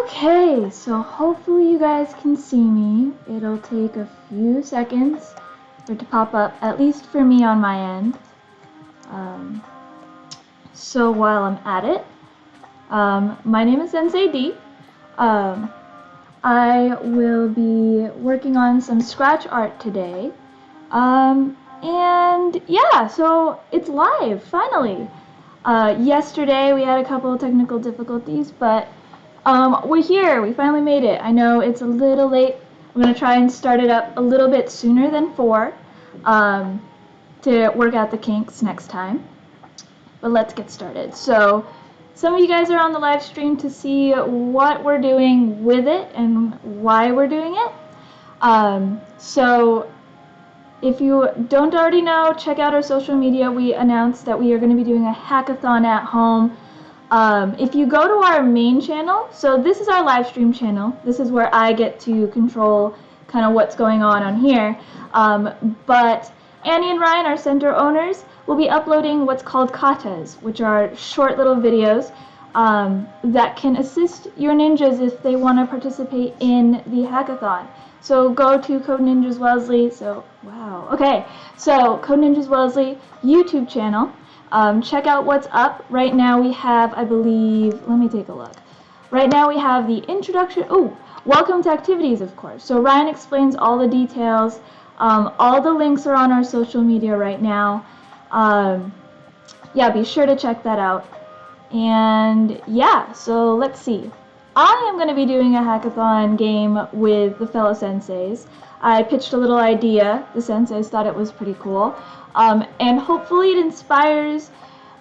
Okay, so hopefully you guys can see me. It'll take a few seconds for it to pop up, at least for me on my end. So while I'm at it, my name is Sensei Dee. I will be working on some scratch art today. And yeah, so it's live, finally. Yesterday we had a couple of technical difficulties, but we're here. We finally made it. I know it's a little late. I'm going to try and start it up a little bit sooner than 4 to work out the kinks next time. But let's get started. So some of you guys are on the live stream to see what we're doing with it and why we're doing it. So if you don't already know, check out our social media. We announced that we are going to be doing a hackathon at home. If you go to our main channel, so this is our live stream channel. This is where I get to control kind of what's going on here. But Annie and Ryan, our center owners, will be uploading what's called katas, which are short little videos that can assist your ninjas if they want to participate in the hackathon. So go to Code Ninjas Wellesley. So Code Ninjas Wellesley YouTube channel. Check out what's up. Right now we have, I believe, let me take a look. Right now we have the introduction. Oh, welcome to activities, of course. So Ryan explains all the details. All the links are on our social media right now. Yeah, be sure to check that out. And yeah, so let's see. I am going to be doing a hackathon game with the fellow senseis. I pitched a little idea. The senseis thought it was pretty cool. And hopefully it inspires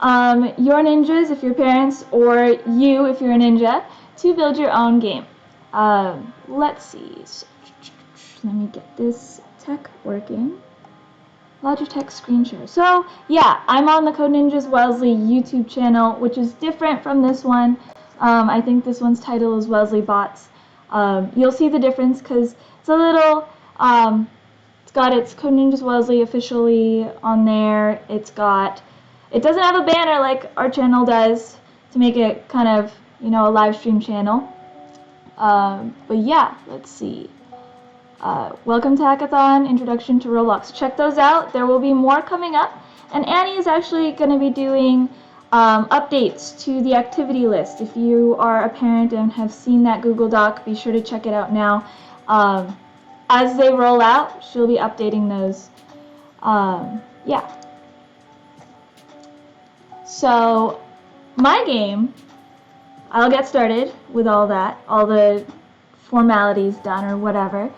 your ninjas, if you're parents, or you, if you're a ninja, to build your own game. Let's see. So, let me get this tech working. Logitech screen share. So yeah, I'm on the Code Ninjas Wellesley YouTube channel, which is different from this one. I think this one's title is Wellesley Bots. You'll see the difference because it's a little, it's got its Code Ninjas Wellesley officially on there. It doesn't have a banner like our channel does to make it kind of, you know, a live stream channel. But yeah, let's see. Welcome to Hackathon, Introduction to Roblox. Check those out. There will be more coming up. And Annie is actually going to be doing updates to the activity list. If you are a parent and have seen that Google Doc, be sure to check it out now. As they roll out, she'll be updating those. Yeah. So, my game, I'll get started with all that, all the formalities done or whatever.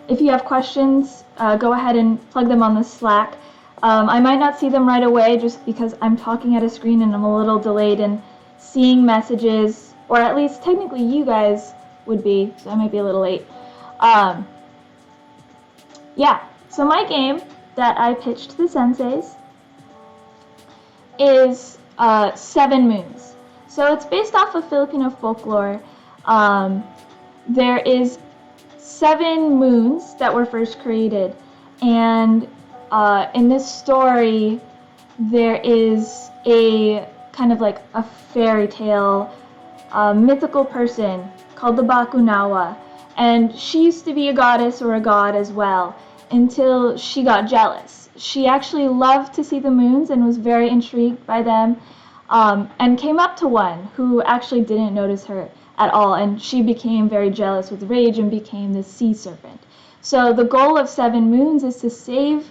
If you have questions, go ahead and plug them on the Slack. I might not see them right away just because I'm talking at a screen and I'm a little delayed in seeing messages, or at least technically you guys would be, so I might be a little late. Yeah, so my game that I pitched to the senseis is 7 Moons. So it's based off of Filipino folklore. There is 7 moons that were first created, and in this story there is a kind of like a fairy tale mythical person called the Bakunawa, and she used to be a goddess or a god as well until she got jealous. She actually loved to see the moons and was very intrigued by them, and came up to one who actually didn't notice her at all, and she became very jealous with rage and became the sea serpent. So the goal of 7 Moons is to save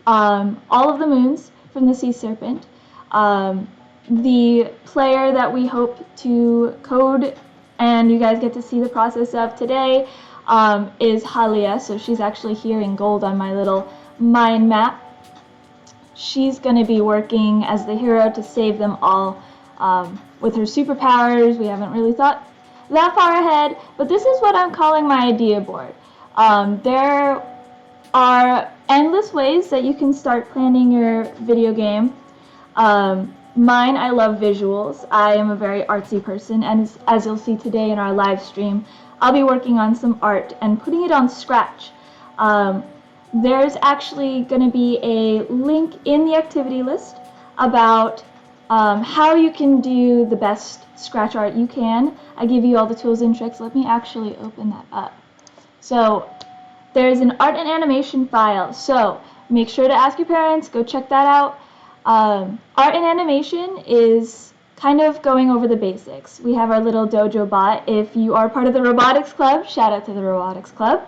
all of the moons from the sea serpent. The player that we hope to code and you guys get to see the process of today is Halia. So she's actually here in gold on my little mind map. She's going to be working as the hero to save them all with her superpowers. We haven't really thought that far ahead, but this is what I'm calling my idea board. There are endless ways that you can start planning your video game. Mine, I love visuals. I am a very artsy person, and as you'll see today in our live stream, I'll be working on some art and putting it on Scratch. There's actually going to be a link in the activity list about how you can do the best scratch art you can. I give you all the tools and tricks. Let me actually open that up. So there's an art and animation file, so make sure to ask your parents, go check that out. Art and animation is kind of going over the basics. We have our little dojo bot. If you are part of the robotics club, shout out to the robotics club.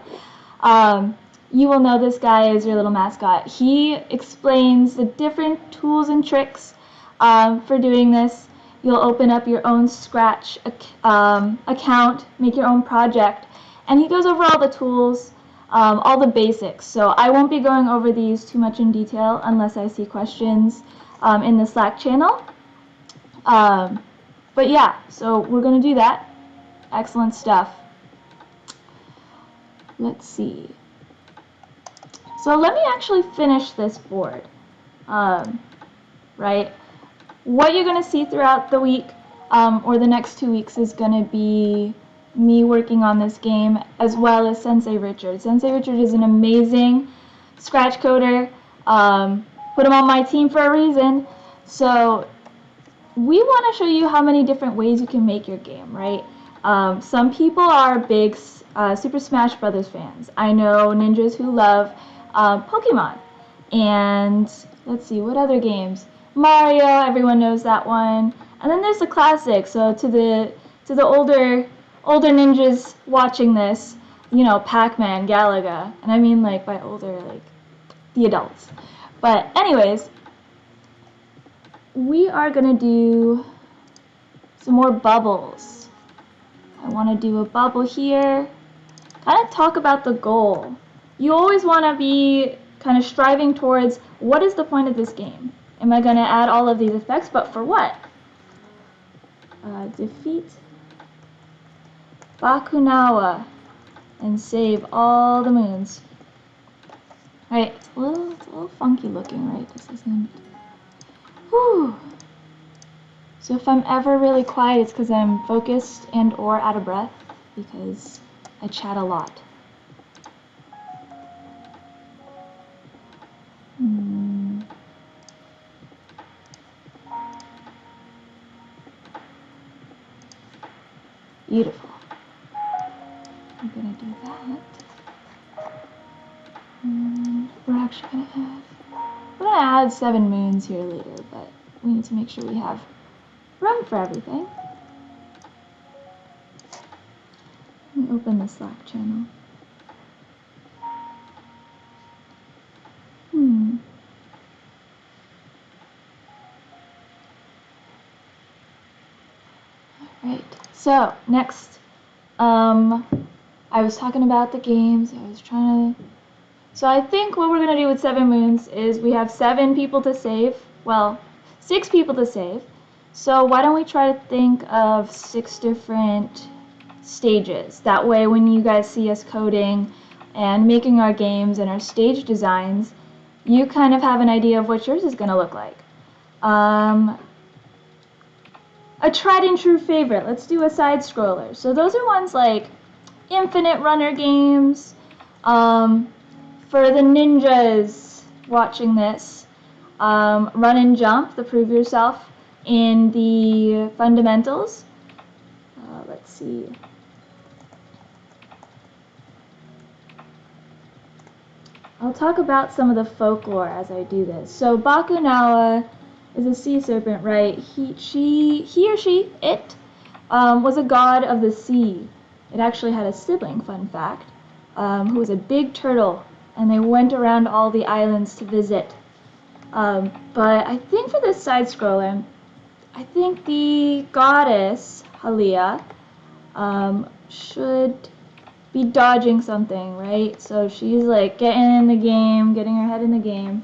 You will know this guy is your little mascot. He explains the different tools and tricks for doing this. You'll open up your own Scratch account, make your own project, and he goes over all the tools, all the basics. So I won't be going over these too much in detail unless I see questions in the Slack channel. But yeah, so we're going to do that. Excellent stuff. Let's see. So let me actually finish this board. Right? What you're going to see throughout the week or the next 2 weeks is going to be me working on this game, as well as Sensei Richard. Sensei Richard is an amazing Scratch coder. Put him on my team for a reason. So we want to show you how many different ways you can make your game, right? Some people are big Super Smash Brothers fans. I know ninjas who love Pokemon. And let's see, what other games? Mario, everyone knows that one. And then there's the classics. So to the older ninjas watching this, you know, Pac-Man, Galaga, and I mean like by older, like the adults. But anyways, we are gonna do some more bubbles. I want to do a bubble here. Kind of talk about the goal. You always want to be kind of striving towards, what is the point of this game? Am I going to add all of these effects, but for what? Defeat Bakunawa and save all the moons. Right, it's a little funky looking, right? This isn't. Whew. So if I'm ever really quiet, it's because I'm focused and or out of breath, because I chat a lot. Beautiful. I'm gonna do that. We're actually we're gonna add 7 moons here later, but we need to make sure we have room for everything. Let me open the Slack channel. Alright, so next, I was talking about the games. So I think what we're going to do with 7 moons is we have 7 people to save. Well, 6 people to save. So why don't we try to think of 6 different stages. That way when you guys see us coding and making our games and our stage designs, you kind of have an idea of what yours is going to look like. A tried and true favorite, let's do a side scroller. So those are ones like Infinite Runner games. For the ninjas watching this, Run and Jump, the Prove Yourself in the fundamentals. Let's see. I'll talk about some of the folklore as I do this. So Bakunawa is a sea serpent, right? It was a god of the sea. It actually had a sibling, fun fact, who was a big turtle, and they went around all the islands to visit. But I think for this side scroller, I think the goddess Halia should be dodging something, right? So she's like getting in the game, getting her head in the game.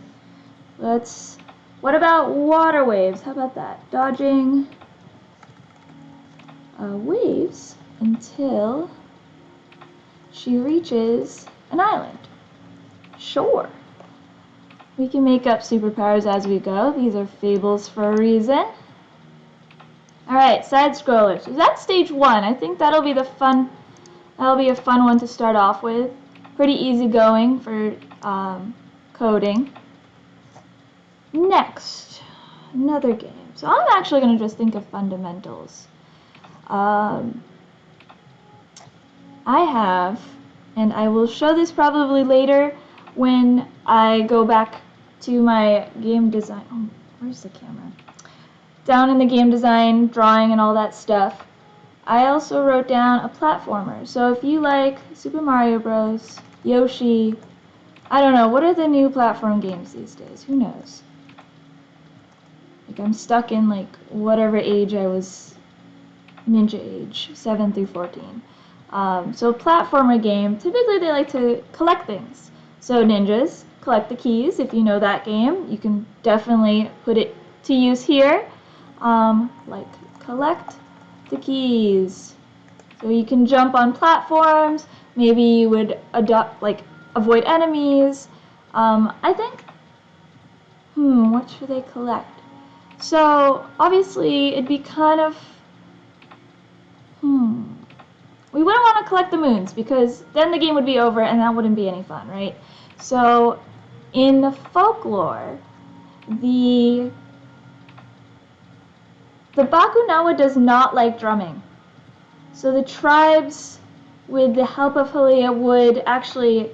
What about water waves? How about that? Dodging waves until she reaches an island. Sure. We can make up superpowers as we go. These are fables for a reason. Alright, side scrollers. So that's stage 1. I think that'll be a fun one to start off with. Pretty easy going for coding. Next, another game. So I'm actually going to just think of fundamentals. I have, and I will show this probably later when I go back to my game design. Oh, where's the camera? Down in the game design, drawing and all that stuff. I also wrote down a platformer. So if you like Super Mario Bros., Yoshi, I don't know, what are the new platform games these days? Who knows? Like I'm stuck in like whatever age I was, ninja age, 7 through 14. So platformer game, typically they like to collect things. So ninjas, collect the keys. If you know that game, you can definitely put it to use here. Like collect the keys. So you can jump on platforms. Maybe you would avoid enemies. I think, what should they collect? So obviously it'd be kind of, we wouldn't want to collect the moons because then the game would be over and that wouldn't be any fun, right? So in the folklore, the Bakunawa does not like drumming. So the tribes, with the help of Halia, would actually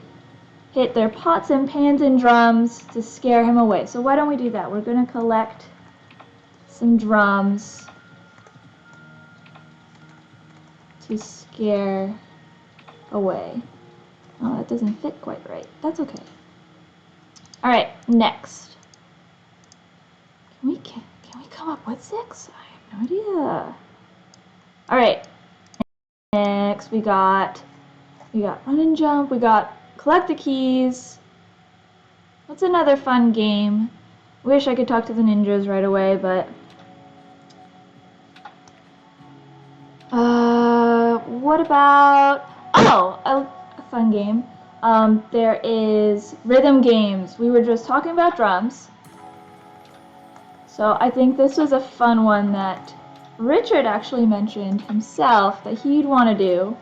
hit their pots and pans and drums to scare him away. So why don't we do that? We're going to collect some drums to scare away. Oh, that doesn't fit quite right. That's okay. Alright, next. Can we come up with 6? I have no idea. Alright. Next we got run and jump, we got collect the keys. What's another fun game? Wish I could talk to the ninjas right away, but what about a fun game. There is rhythm games. We were just talking about drums. So I think this was a fun one that Richard actually mentioned himself that he'd want to do,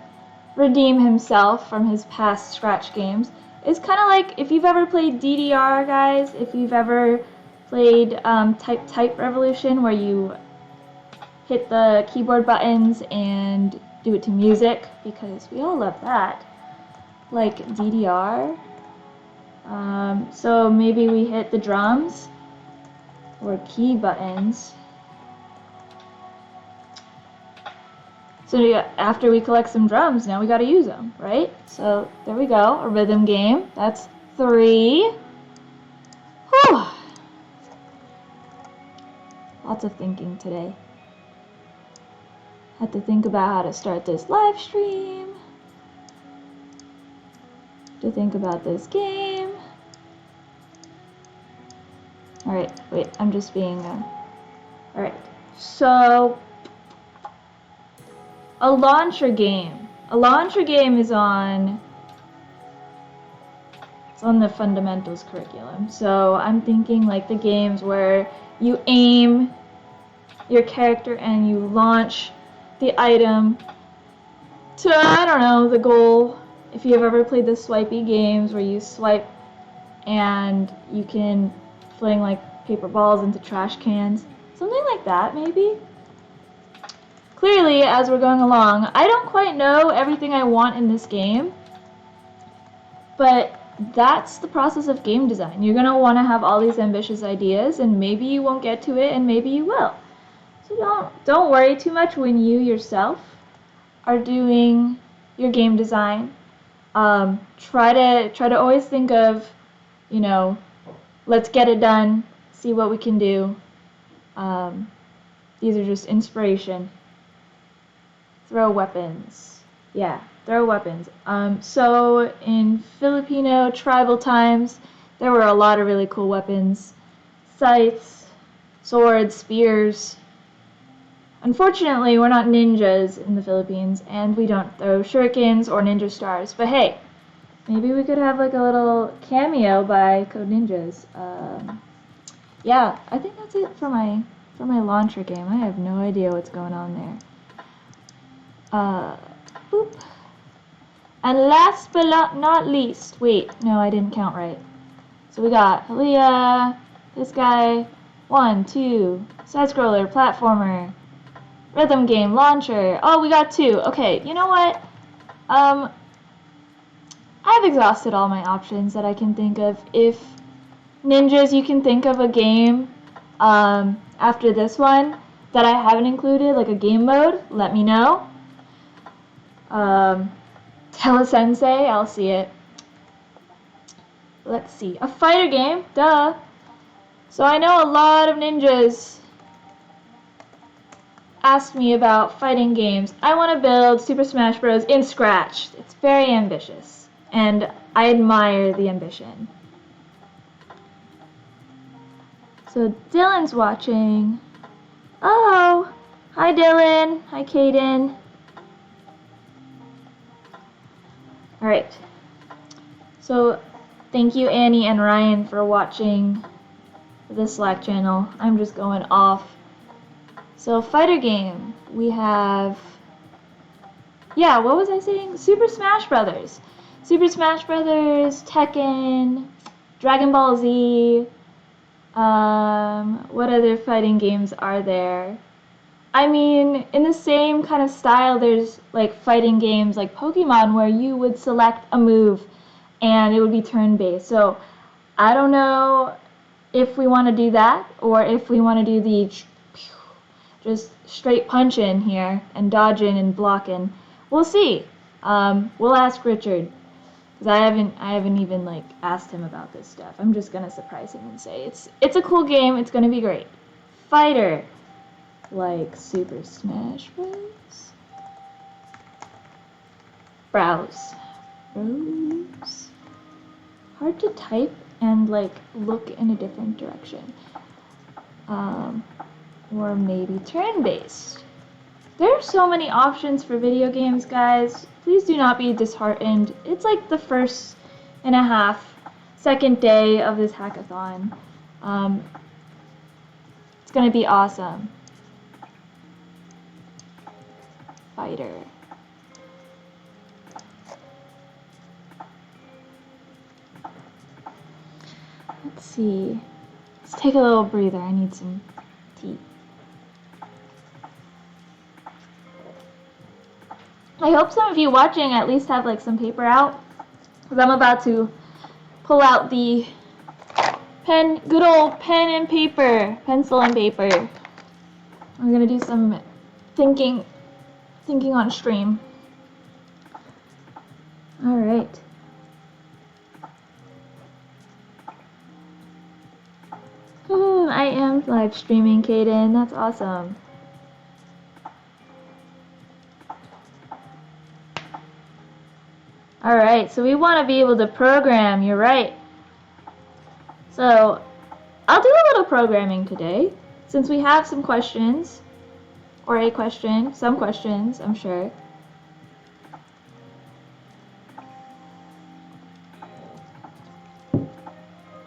redeem himself from his past Scratch games. It's kind of like if you've ever played DDR, guys, if you've ever played Type Revolution, where you hit the keyboard buttons and do it to music, because we all love that, like DDR. So maybe we hit the drums or key buttons. So after we collect some drums, now we got to use them, right? So there we go, a rhythm game. That's 3. Whew. Lots of thinking today. Had to think about how to start this live stream. To think about this game. Alright, wait, I'm just being... Alright, so... A launcher game. A launcher game is on... It's on the fundamentals curriculum. So I'm thinking like the games where you aim your character and you launch the item to, I don't know, the goal. If you've ever played the swipey games where you swipe and you can fling like paper balls into trash cans. Something like that, maybe? Clearly, as we're going along, I don't quite know everything I want in this game, but that's the process of game design. You're going to want to have all these ambitious ideas, and maybe you won't get to it, and maybe you will. So don't worry too much when you yourself are doing your game design. Try to always think of, you know, let's get it done, see what we can do. These are just inspiration. Throw weapons. Yeah, throw weapons. So in Filipino tribal times, there were a lot of really cool weapons. Scythes, swords, spears. Unfortunately, we're not ninjas in the Philippines, and we don't throw shurikens or ninja stars. But hey, maybe we could have like a little cameo by Code Ninjas. Yeah, I think that's it for my launcher game. I have no idea what's going on there. Boop. And last but not least, wait, no, I didn't count right. So we got Halia, this guy, 1, 2, side scroller, platformer, rhythm game, launcher. Oh, we got 2. Okay, you know what? I've exhausted all my options that I can think of. If ninjas, you can think of a game after this one that I haven't included, like a game mode, let me know. Tell a sensei, I'll see it. Let's see. A fighter game, duh. So I know a lot of ninjas asked me about fighting games. I want to build Super Smash Bros. In Scratch. It's very ambitious, and I admire the ambition. So Dylan's watching. Oh, hi Dylan. Hi Kaden. Alright. So thank you Annie and Ryan for watching the Slack channel. I'm just going off. So fighter game, we have, yeah, what was I saying? Super Smash Brothers. Super Smash Brothers, Tekken, Dragon Ball Z. What other fighting games are there? I mean, in the same kind of style, there's like fighting games like Pokemon where you would select a move and it would be turn-based. So I don't know if we want to do that or if we want to do the just straight punching here and dodging and blocking. We'll see. We'll ask Richard, because I haven't even like asked him about this stuff. I'm just gonna surprise him and say it's a cool game. It's gonna be great. Fighter, like Super Smash Bros. Browse. Hard to type and like look in a different direction. Or maybe turn-based. There are so many options for video games, guys. Please do not be disheartened. It's like the first and a half, second day of this hackathon. It's gonna be awesome. Fighter. Let's see. Let's take a little breather. I need some tea. I hope some of you watching at least have like some paper out, because I'm about to pull out the pen, good old pen and paper, pencil and paper. We're gonna do some thinking on stream. All right. I am live streaming, Kaden. That's awesome. Alright, so we want to be able to program, you're right. So, I'll do a little programming today, since we have some questions, or a question, some questions, I'm sure.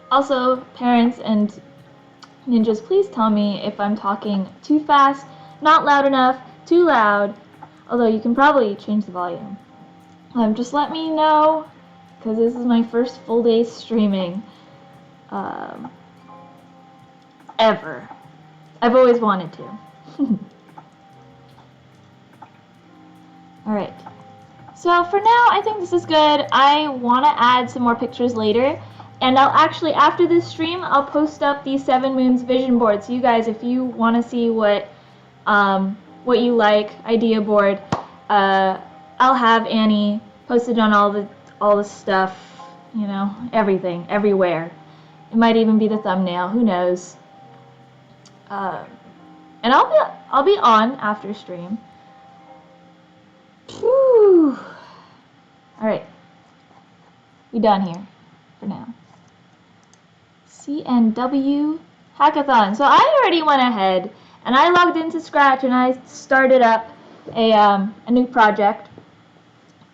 Also, parents and ninjas, please tell me if I'm talking too fast, not loud enough, too loud, although you can probably change the volume. Just let me know, because this is my first full day streaming ever. I've always wanted to. Alright, so for now I think this is good. I want to add some more pictures later, and I'll actually, after this stream, I'll post up the 7 Moons vision board. So you guys, if you want to see what you like, idea board, I'll have Annie posted on all the stuff, you know, everything, everywhere. It might even be the thumbnail, who knows. And I'll be on after stream. Whew. All right, we done here for now. CNW Hackathon. So I already went ahead and I logged into Scratch and I started up a new project.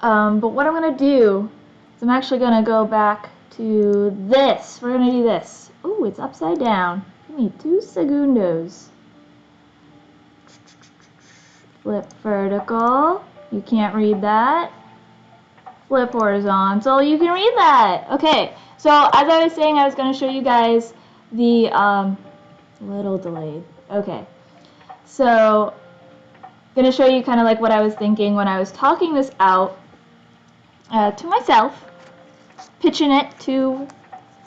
But what I'm gonna do is I'm actually gonna go back to this. We're gonna do this. Ooh, it's upside down. Give me 2 segundos. Flip vertical. You can't read that. Flip horizontal. You can read that. Okay. So as I was saying, I was gonna show you guys the A little delayed. Okay. So, gonna show you kind of like what I was thinking when I was talking this out to myself, pitching it to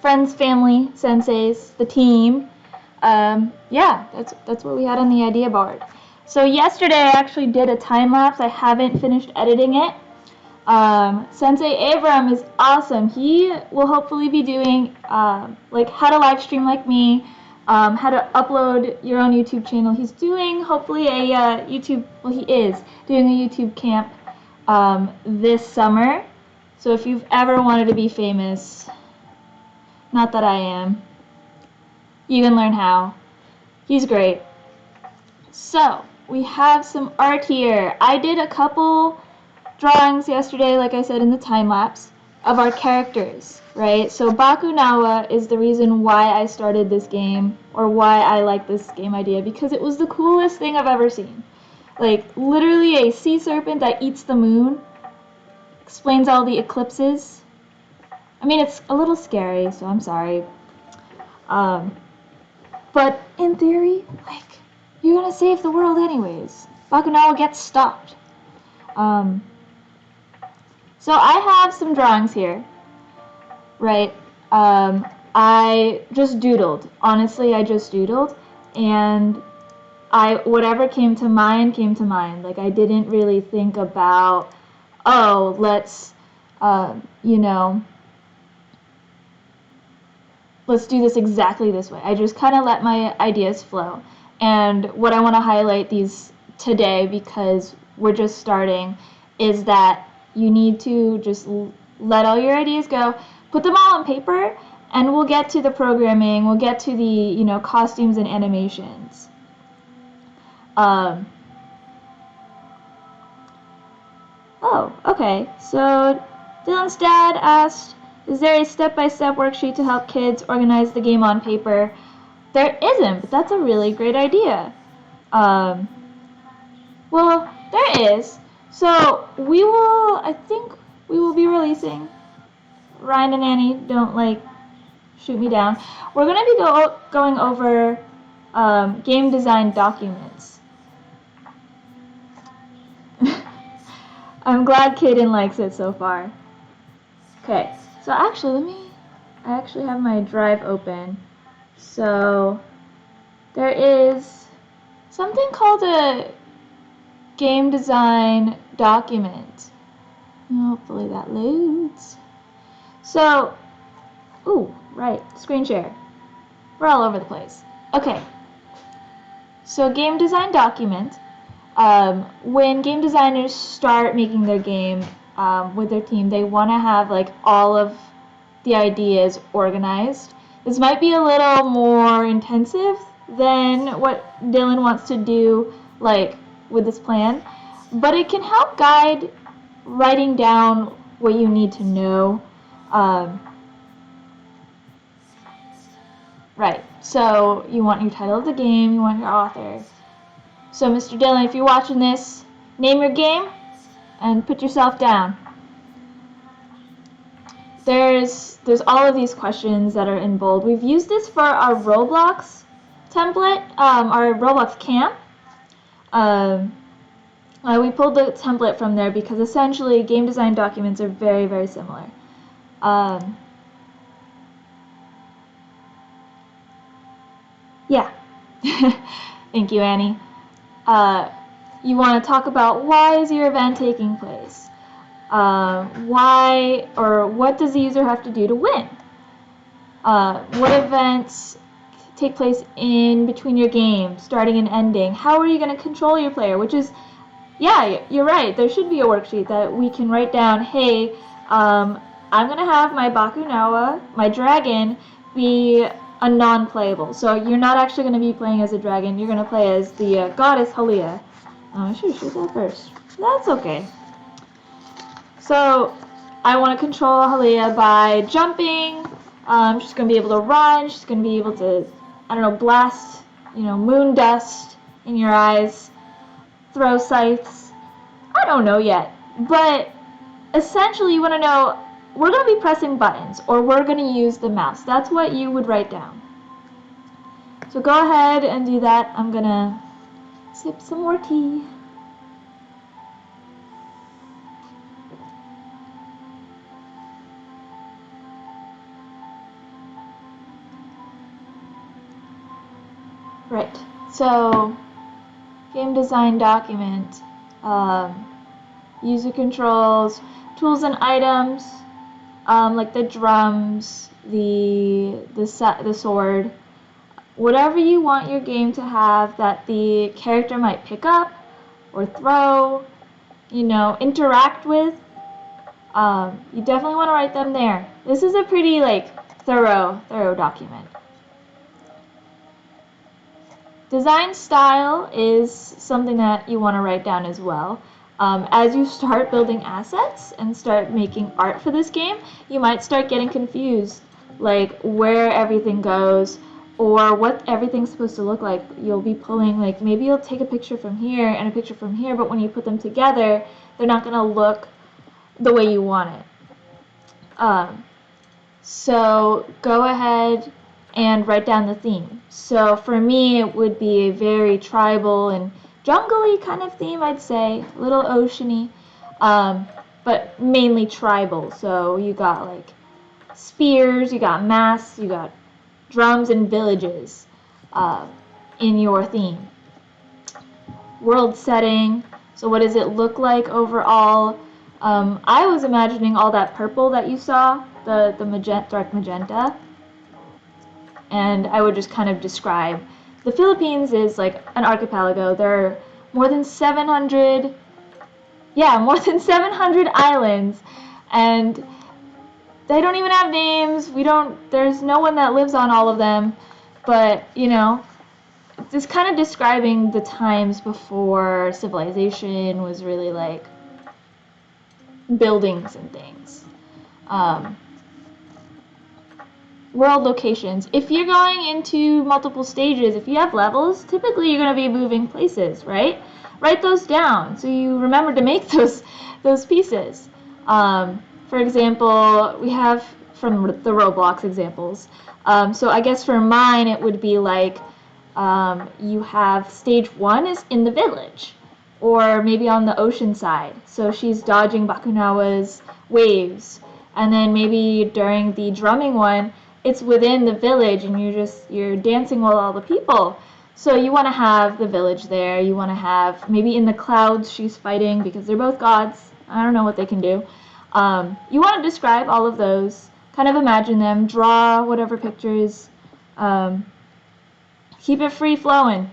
friends, family, senseis, the team. Yeah, that's what we had on the idea board. So yesterday I actually did a time lapse. I haven't finished editing it. Sensei Abram is awesome. He will hopefully be doing like how to live stream like me, how to upload your own YouTube channel. He's doing hopefully a YouTube, well he is doing a YouTube camp this summer. So if you've ever wanted to be famous, not that I am, you can learn how. He's great. So we have some art here. I did a couple drawings yesterday, like I said in the time lapse, of our characters, right? So Bakunawa is the reason why I started this game, or why I like this game idea, because it was the coolest thing I've ever seen. Like, literally a sea serpent that eats the moon, explains all the eclipses. I mean, it's a little scary, so I'm sorry. But in theory, like, you're gonna save the world anyways. Bakunawa gets stopped. So I have some drawings here, right? I just doodled. Honestly, I just doodled, and whatever came to mind came to mind. Like, I didn't really think about, oh, let's, you know, let's do this exactly this way. I just kind of let my ideas flow. And what I want to highlight these today, because we're just starting, is that you need to just let all your ideas go, put them all on paper, and we'll get to the programming, we'll get to the, you know, costumes and animations. Oh, okay, so Dylan's dad asked, is there a step-by-step worksheet to help kids organize the game on paper? There isn't, but that's a really great idea. Well, there is. So we will, I think we will be releasing, Ryan and Annie, don't like shoot me down. We're going to be going over game design documents. I'm glad Kaden likes it so far. Okay, so actually I actually have my drive open. So there is something called a game design document. Hopefully that loads. So, ooh, right, screen share. We're all over the place. Okay, so game design document. When game designers start making their game with their team, they want to have like all of the ideas organized. This might be a little more intensive than what Dylan wants to do, like with this plan, but it can help guide writing down what you need to know. Right, so you want your title of the game, you want your author. So Mr. Dylan, if you're watching this, name your game and put yourself down. There's all of these questions that are in bold. We've used this for our Roblox template, our Roblox camp. We pulled the template from there because essentially game design documents are very, very similar. Yeah. Thank you, Annie. You want to talk about why is your event taking place? Why or what does the user have to do to win? What events take place in between your game, starting and ending? How are you going to control your player? Which is, yeah, you're right. There should be a worksheet that we can write down, hey, I'm going to have my Bakunawa, my dragon, be a non-playable. So you're not actually going to be playing as a dragon. You're going to play as the goddess Halia. I should have shoot that first. That's okay. So I want to control Halia by jumping. She's going to be able to run. She's going to be able to, I don't know, blast, you know, moon dust in your eyes, throw scythes. I don't know yet. But essentially you want to know, we're going to be pressing buttons or we're going to use the mouse. That's what you would write down. So go ahead and do that. I'm gonna sip some more tea. Right, so game design document, user controls, tools and items, like the drums, the sword, whatever you want your game to have that the character might pick up or throw, interact with. You definitely want to write them there. This is a pretty thorough document. Design style is something that you want to write down as well. As you start building assets and start making art for this game, you might start getting confused, like where everything goes or what everything's supposed to look like. You'll be pulling, maybe you'll take a picture from here and a picture from here, but when you put them together, they're not going to look the way you want it. So go ahead and write down the theme. So for me, it would be a very tribal and jungly kind of theme, I'd say, a little oceany, but mainly tribal. So you got spears, you got masks, you got drums and villages in your theme. World setting, so what does it look like overall? I was imagining all that purple that you saw, the dark magenta, and I would just kind of describe. The Philippines is like an archipelago. There are more than 700 islands, and they don't even have names. There's no one that lives on all of them, but it's kind of describing the times before civilization was really buildings and things. World locations. If you're going into multiple stages, if you have levels, typically you're going to be moving places, right? Write those down so you remember to make those pieces. For example, we have from the Roblox examples. So I guess for mine it would be you have stage 1 is in the village, or maybe on the ocean side. So she's dodging Bakunawa's waves. And then maybe during the drumming one, it's within the village and you're dancing with all the people. So you want to have the village there. You want to have maybe in the clouds she's fighting because they're both gods. I don't know what they can do. You want to describe all of those, kind of imagine them, draw whatever pictures, keep it free flowing.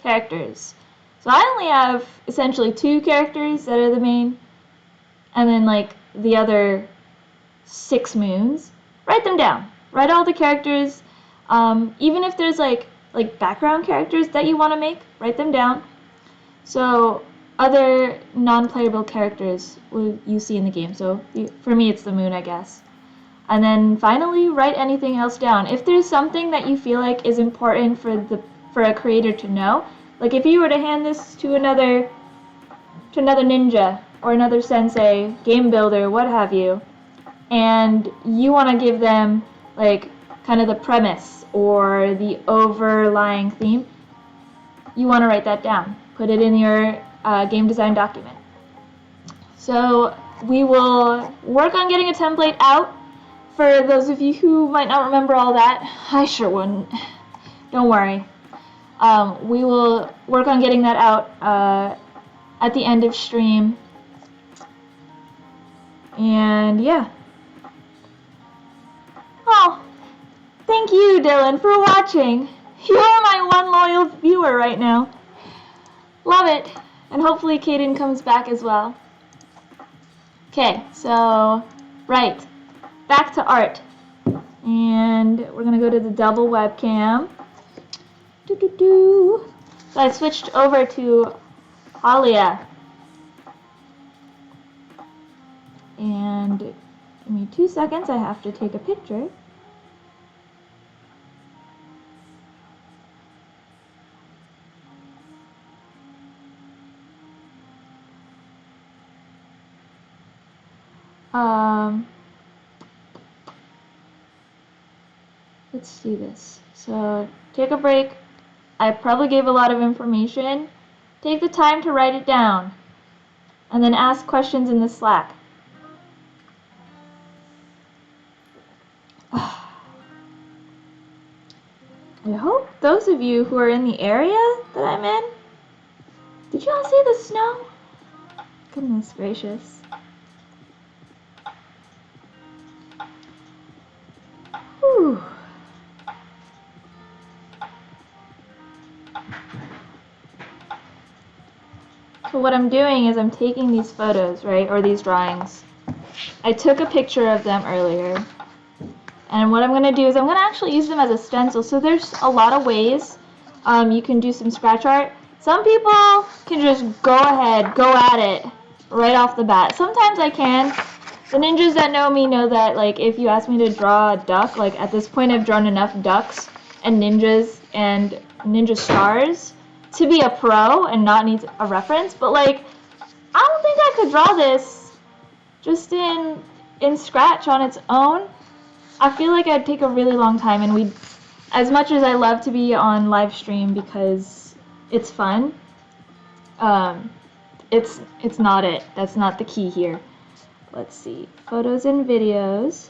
Characters. So I only have essentially 2 characters that are the main, and then the other 6 moons. Write them down. Write all the characters. Even if there's background characters that you want to make, write them down. So other non-playable characters you see in the game. So for me, it's the moon, I guess. And then finally, write anything else down. If there's something that you feel like is important for a creator to know, like if you were to hand this to another ninja or another sensei, game builder, what have you, and you want to give them kind of the premise or the overlying theme, you want to write that down. Put it in your game design document. So we will work on getting a template out. For those of you who might not remember all that, I sure wouldn't. Don't worry. We will work on getting that out at the end of stream. And yeah. Oh, thank you, Dylan, for watching. You're my one loyal viewer right now. Love it. And hopefully Kaden comes back as well. Okay, so, right. Back to art. And we're going to go to the double webcam. So I switched over to Alia. And give me 2 seconds, I have to take a picture. let's do this. So take a break. I probably gave a lot of information. Take the time to write it down and then ask questions in the Slack. I hope those of you who are in the area that I'm in, did you all see the snow? Goodness gracious. Whew. So what I'm doing is I'm taking these photos, right, or these drawings. I took a picture of them earlier. And what I'm going to do is I'm going to actually use them as a stencil. So there's a lot of ways you can do some scratch art. Some people can just go ahead, go at it right off the bat. Sometimes I can. The ninjas that know me know that, like, if you ask me to draw a duck, like at this point I've drawn enough ducks and ninjas and ninja stars to be a pro and not need a reference. But like, I don't think I could draw this just in Scratch on its own. I feel like I'd take a really long time, and as much as I love to be on live stream because it's fun, it's not it. That's not the key here. Let's see, photos and videos.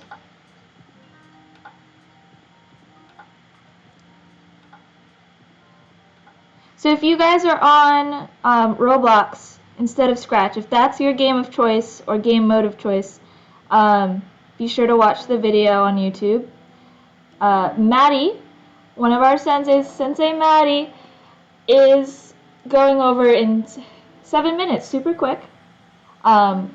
So if you guys are on Roblox instead of Scratch, if that's your game of choice or game mode of choice, be sure to watch the video on YouTube. Maddie, one of our senseis, Sensei Maddie, is going over in 7 minutes, super quick. Kind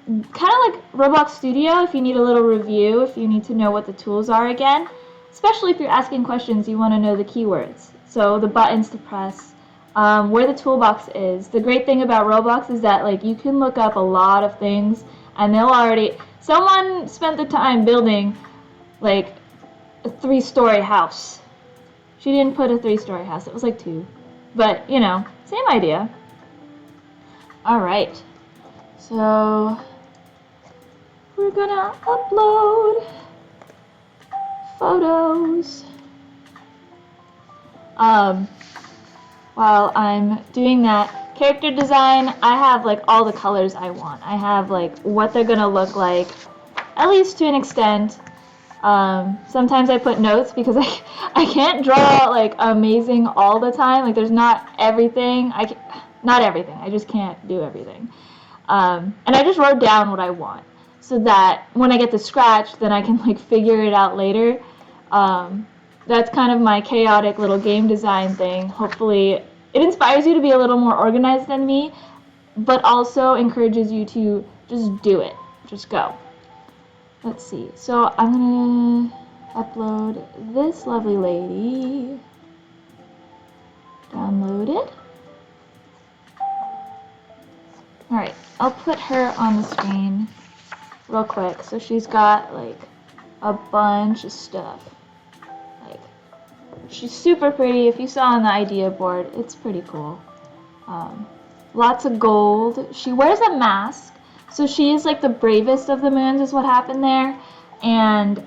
of like Roblox Studio, if you need a little review, if you need to know what the tools are again, especially if you're asking questions, you want to know the keywords. So the buttons to press, where the toolbox is. The great thing about Roblox is that, like, you can look up a lot of things, and they'll already... Someone spent the time building, like, a 3-story house. She didn't put a 3-story house. It was like 2. But, you know, same idea. Alright. So, we're gonna upload photos. While I'm doing that, character design, I have like all the colors I want. I have like what they're gonna look like, at least to an extent. Sometimes I put notes because I can't draw like amazing all the time. Like there's not everything. Not everything. I just can't do everything. And I just wrote down what I want so that when I get to Scratch, then I can like figure it out later. That's kind of my chaotic little game design thing. Hopefully it inspires you to be a little more organized than me, but also encourages you to just do it. Just go. Let's see. So I'm going to upload this lovely lady. Download it. Alright, I'll put her on the screen real quick. So she's got like a bunch of stuff. She's super pretty. If you saw on the idea board, it's pretty cool. Lots of gold. She wears a mask, so she is like the bravest of the moons is what happened there. And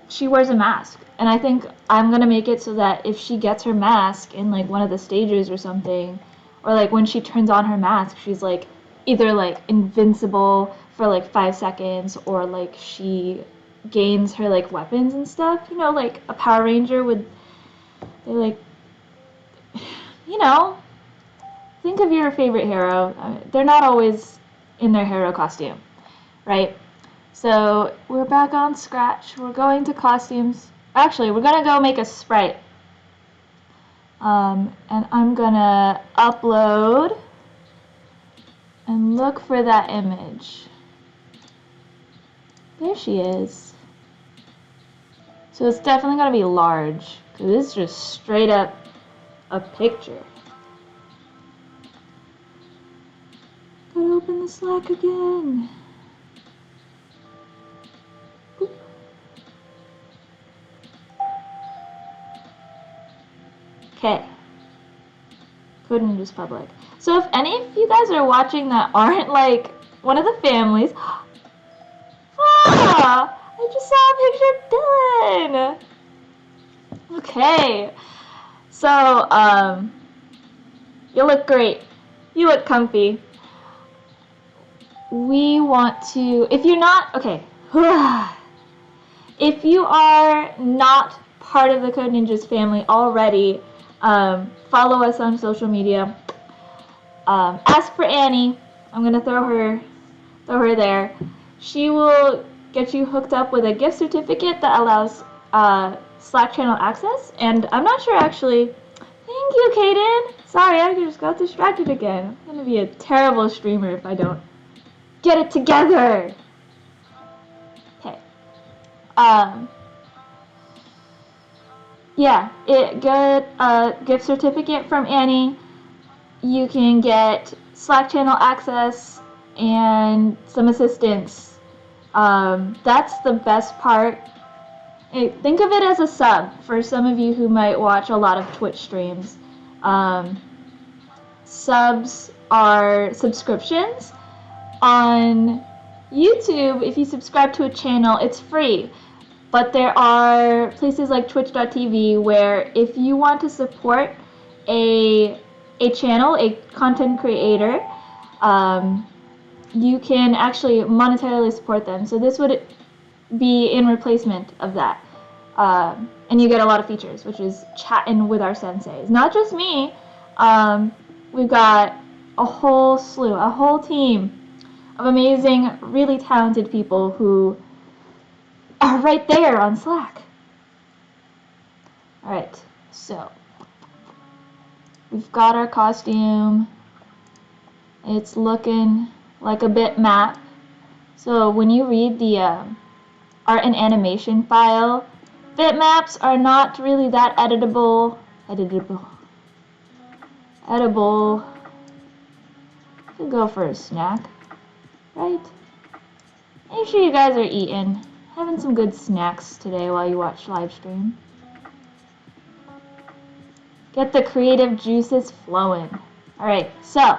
she wears a mask. And I think I'm going to make it so that if she gets her mask in like one of the stages or something, or like when she turns on her mask, she's like either like invincible for like 5 seconds, or like she gains her like weapons and stuff, you know, like a Power Ranger would, they like, you know, think of your favorite hero. They're not always in their hero costume, right? So we're back on Scratch. We're going to costumes. Actually, we're gonna go make a sprite, and I'm gonna upload and look for that image. There she is. So it's definitely going to be large, because this is just straight up a picture. Gotta open the Slack again. Boop. Okay. Code Ninjas Public. So if any of you guys are watching that aren't like one of the families, I just saw a picture of Dylan. Okay. So, you look great. You look comfy. We want to, if you're not, okay. If you are not part of the Code Ninjas family already, follow us on social media. Ask for Annie. I'm gonna throw her there. She will get you hooked up with a gift certificate that allows Slack channel access. And I'm not sure actually. Thank you, Kaden. Sorry, I just got distracted again. I'm gonna be a terrible streamer if I don't get it together. Okay. Yeah, get a gift certificate from Annie. You can get Slack channel access and some assistance. That's the best part. Think of it as a sub for some of you who might watch a lot of Twitch streams. Subs are subscriptions. On YouTube, if you subscribe to a channel, it's free. But there are places like twitch.tv where if you want to support a channel, a content creator, you can actually monetarily support them. So this would be in replacement of that. And you get a lot of features, which is chatting with our senseis. Not just me. We've got a whole slew, a whole team of amazing, really talented people who are right there on Slack. Alright, so we've got our costume. It's looking like a bitmap. So when you read the art and animation file, bitmaps are not really that editable. Could go for a snack, right? Make sure you guys are eating. Having some good snacks today while you watch live stream. Get the creative juices flowing. Alright, so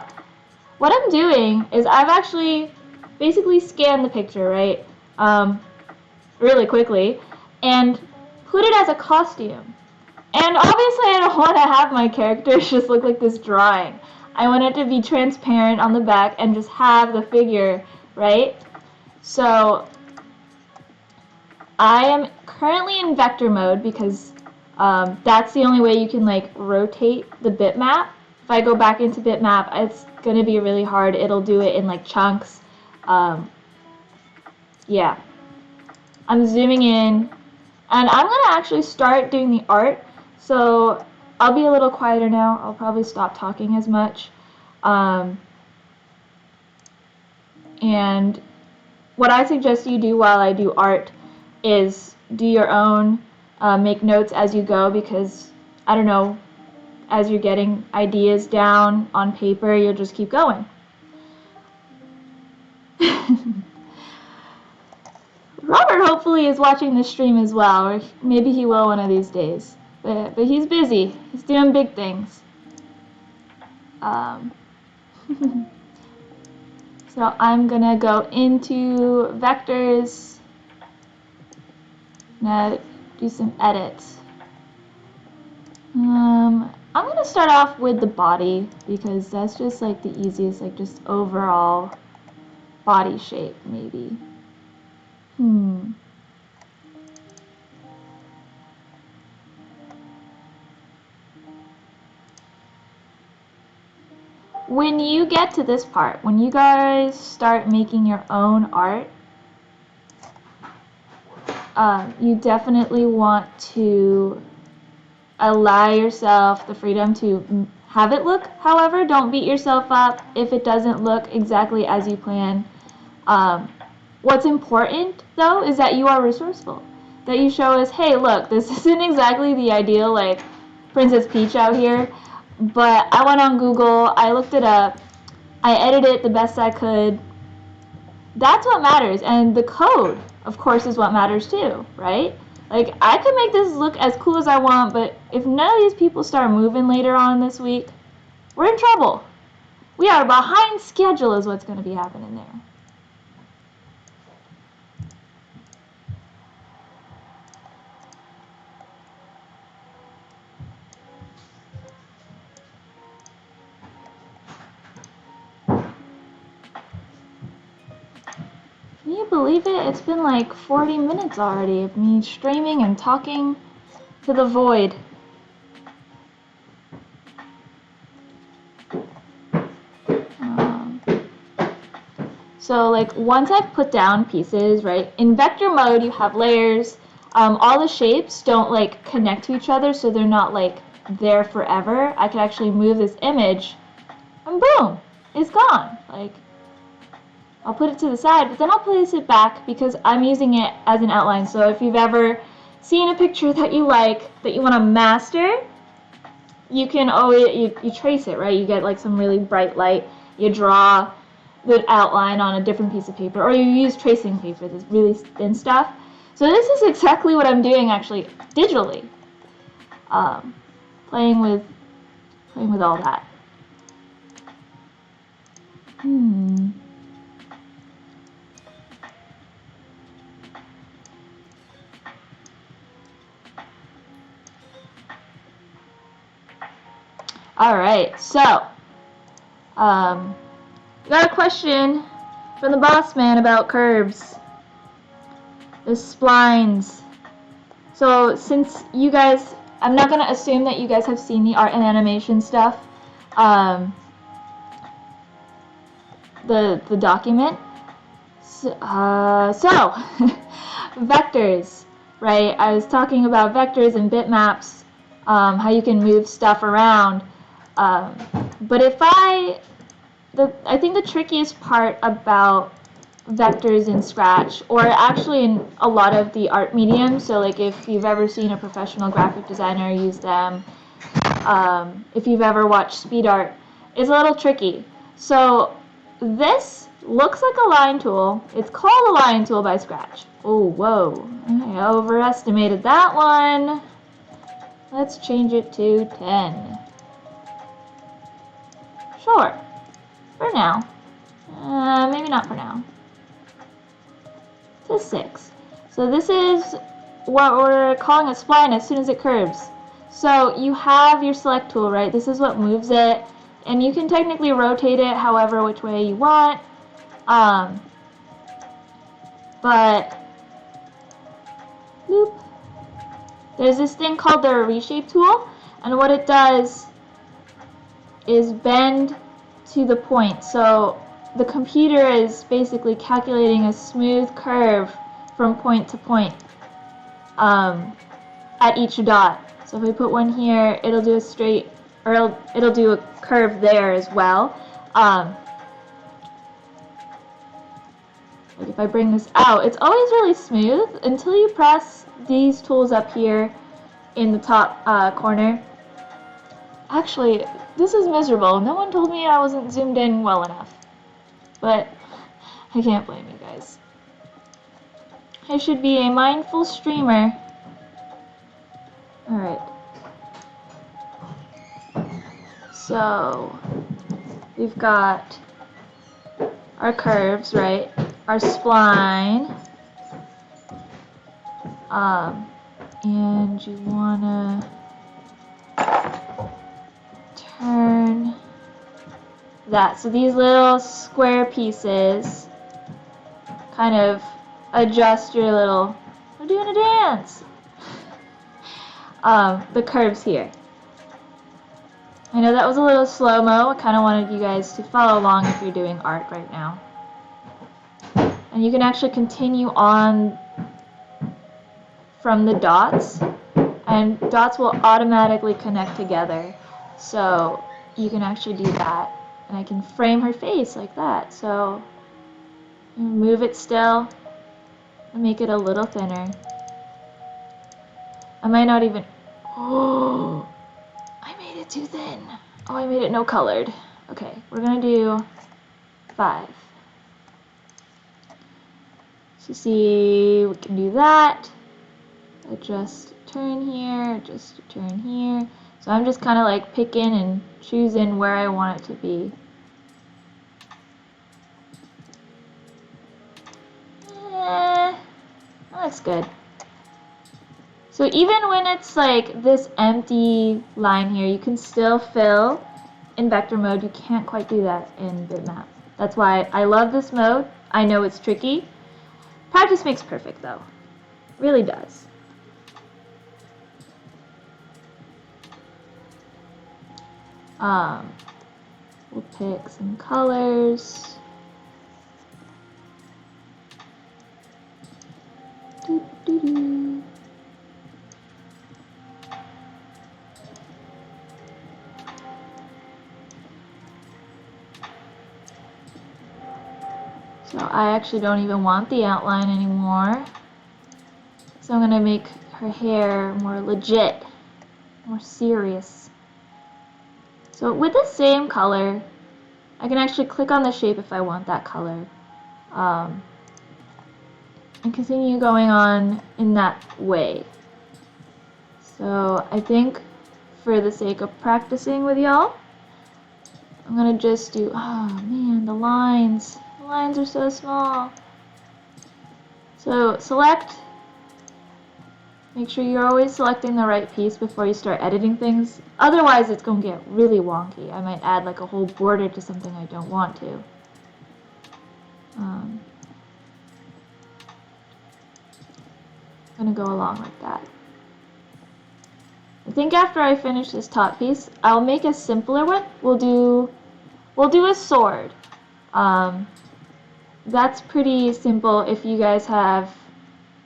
what I'm doing is I've actually basically scanned the picture, right? Really quickly, and put it as a costume. And obviously I don't want to have my characters just look like this drawing. I want it to be transparent on the back and just have the figure, right? So I am currently in vector mode because that's the only way you can like rotate the bitmap. If I go back into bitmap, it's going to be really hard. It'll do it in like chunks. Yeah. I'm zooming in, and I'm going to actually start doing the art. So I'll be a little quieter now. I'll probably stop talking as much. And what I suggest you do while I do art is do your own, make notes as you go, because, I don't know, as you're getting ideas down on paper, you'll just keep going. Robert hopefully is watching this stream as well, or maybe he will one of these days. But he's busy. He's doing big things. So I'm gonna go into vectors. Now do some edits. I'm gonna start off with the body because that's just like the easiest, like just overall body shape maybe. When you get to this part, when you guys start making your own art, you definitely want to allow yourself the freedom to have it look. However, don't beat yourself up if it doesn't look exactly as you plan. What's important, though, is that you are resourceful. That you show us, hey, look, this isn't exactly the ideal, like, Princess Peach out here, but I went on Google, I looked it up, I edited it the best I could. That's what matters, and the code, of course, is what matters too, right? Like, I could make this look as cool as I want, but if none of these people start moving later on this week, we're in trouble. We are behind schedule is what's going to be happening there. Can you believe it? It's been like 40 minutes already of me streaming and talking to the void. So like once I've put down pieces, right, in vector mode you have layers. All the shapes don't like connect to each other, so they're not like there forever. I can actually move this image and boom, it's gone. Like, I'll put it to the side, but then I'll place it back because I'm using it as an outline. So if you've ever seen a picture that you like, that you want to master, you can always, you trace it, right? You get like some really bright light, you draw the outline on a different piece of paper, or you use tracing paper, this really thin stuff. So this is exactly what I'm doing actually digitally, playing with all that. Alright, so, got a question from the boss man about curves. The splines. So, since you guys, I'm not going to assume that you guys have seen the art and animation stuff, the document. So vectors, right? I was talking about vectors and bitmaps, how you can move stuff around. But if I think the trickiest part about vectors in Scratch, or actually in a lot of the art mediums, so like if you've ever seen a professional graphic designer use them, if you've ever watched speed art, is a little tricky. So this looks like a line tool. It's called a line tool by Scratch. Oh, whoa, I overestimated that one. Let's change it to 10. Sure, for now. Maybe not for now. To 6. So this is what we're calling a spline as soon as it curves. So you have your select tool, right? This is what moves it, and you can technically rotate it however which way you want. But loop. There's this thing called the reshape tool, and what it does is bend to the point. So the computer is basically calculating a smooth curve from point to point at each dot. So if we put one here, it'll do a straight, or it'll do a curve there as well. Like if I bring this out, it's always really smooth until you press these tools up here in the top corner. Actually, this is miserable. No one told me I wasn't zoomed in well enough. But I can't blame you guys. I should be a mindful streamer. Alright. So, we've got our curves, right? Our spline. And you wanna turn that. So these little square pieces kind of adjust your little, we're doing a dance. The curves here. I know that was a little slow-mo. I kind of wanted you guys to follow along if you're doing art right now. And you can actually continue on from the dots, and dots will automatically connect together. So you can actually do that. And I can frame her face like that. So move it still and make it a little thinner. I might not even, oh, I made it too thin. Oh, I made it no colored. Okay, we're gonna do 5. So see, we can do that. Adjust turn here, adjust turn here. So I'm just kind of like picking and choosing where I want it to be. That looks good. So even when it's like this empty line here, you can still fill in vector mode. You can't quite do that in bitmap. That's why I love this mode. I know it's tricky, Practice makes perfect, though. Really does. We'll pick some colors. Doo-doo-doo. So I actually don't even want the outline anymore. So I'm gonna make her hair more legit, more serious. So with the same color, I can actually click on the shape if I want that color. And continue going on in that way. So I think for the sake of practicing with y'all, I'm gonna just do, oh man, the lines. The lines are so small. So select, make sure you're always selecting the right piece before you start editing things. Otherwise it's gonna get really wonky. I might add like a whole border to something I don't want to. Gonna go along like that. I think after I finish this top piece, I'll make a simpler one. We'll do a sword. That's pretty simple if you guys have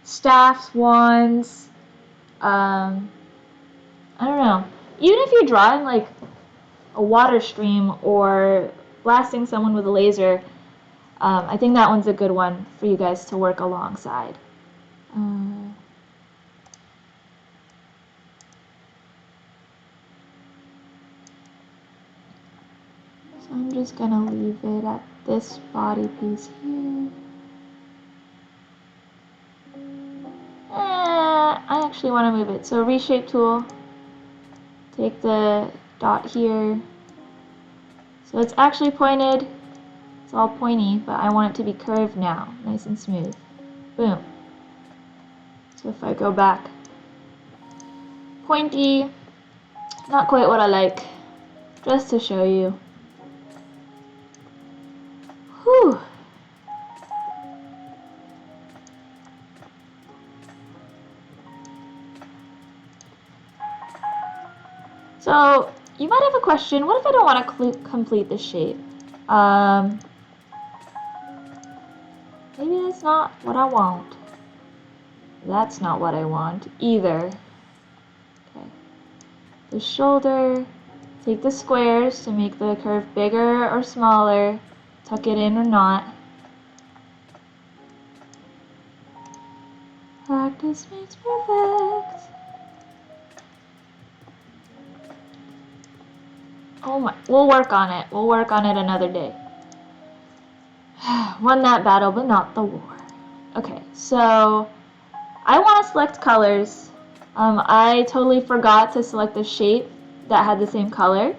staffs, wands, I don't know. Even if you're drawing like a water stream or blasting someone with a laser, I think that one's a good one for you guys to work alongside. So I'm just gonna leave it at this body piece here. I actually want to move it. So reshape tool, take the dot here. So it's actually pointed, it's all pointy, but I want it to be curved now, nice and smooth. Boom. So if I go back, pointy, not quite what I like, just to show you. Whew. So you might have a question, what if I don't want to complete the shape? Maybe that's not what I want. That's not what I want either. Okay. The shoulder, take the squares to make the curve bigger or smaller, tuck it in or not. Practice makes perfect. Oh my, we'll work on it. We'll work on it another day. Won that battle, but not the war. Okay, so I want to select colors. I totally forgot to select the shape that had the same color.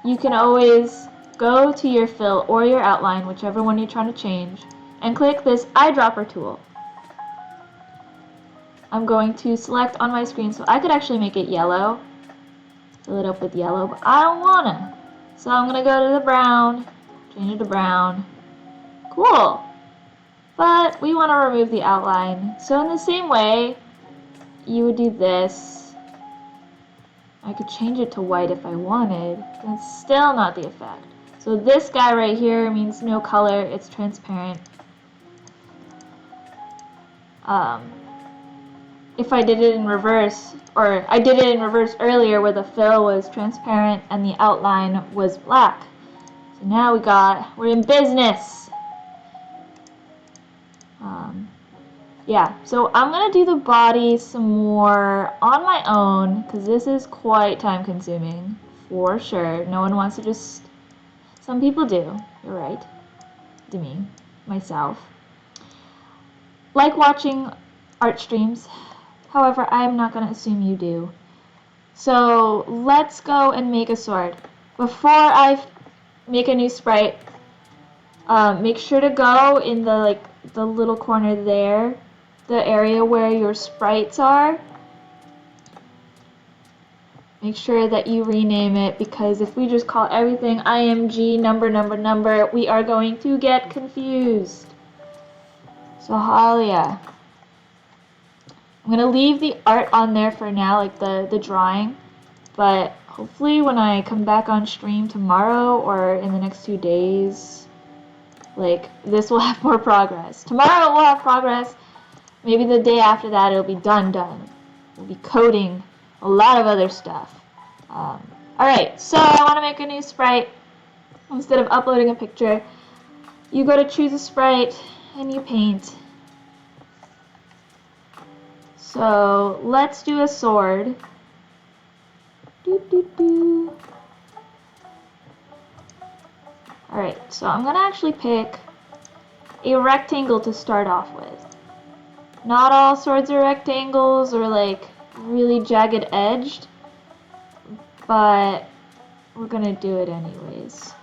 You can always go to your fill or your outline, whichever one you're trying to change, and click this eyedropper tool. I'm going to select on my screen, so I could actually make it yellow. Fill it up with yellow, but I don't wanna. So I'm gonna go to the brown, change it to brown. Cool. But we want to remove the outline. So in the same way, you would do this. I could change it to white if I wanted. That's still not the effect. So this guy right here means no color. It's transparent. If I did it in reverse, or I did it in reverse earlier where the fill was transparent and the outline was black. So now we're in business. Yeah, so I'm going to do the body some more on my own because this is quite time consuming for sure. No one wants to just, some people do, you're right, to me, myself. Like watching art streams, however, I'm not going to assume you do. So let's go and make a sword. Before I make a new sprite, make sure to go in the little corner there, the area where your sprites are. Make sure that you rename it, because if we just call everything IMG number, we are going to get confused. So Halia, I'm gonna leave the art on there for now, like the drawing, but hopefully when I come back on stream tomorrow or in the next 2 days, like this will have more progress. Tomorrow it will have progress. Maybe the day after that it'll be done. We'll be coding a lot of other stuff. Alright, so I want to make a new sprite. Instead of uploading a picture, you go to choose a sprite and you paint. So let's do a sword. Alright, so I'm gonna actually pick a rectangle to start off with. Not all swords are rectangles or like really jagged edged, but we're gonna do it anyways.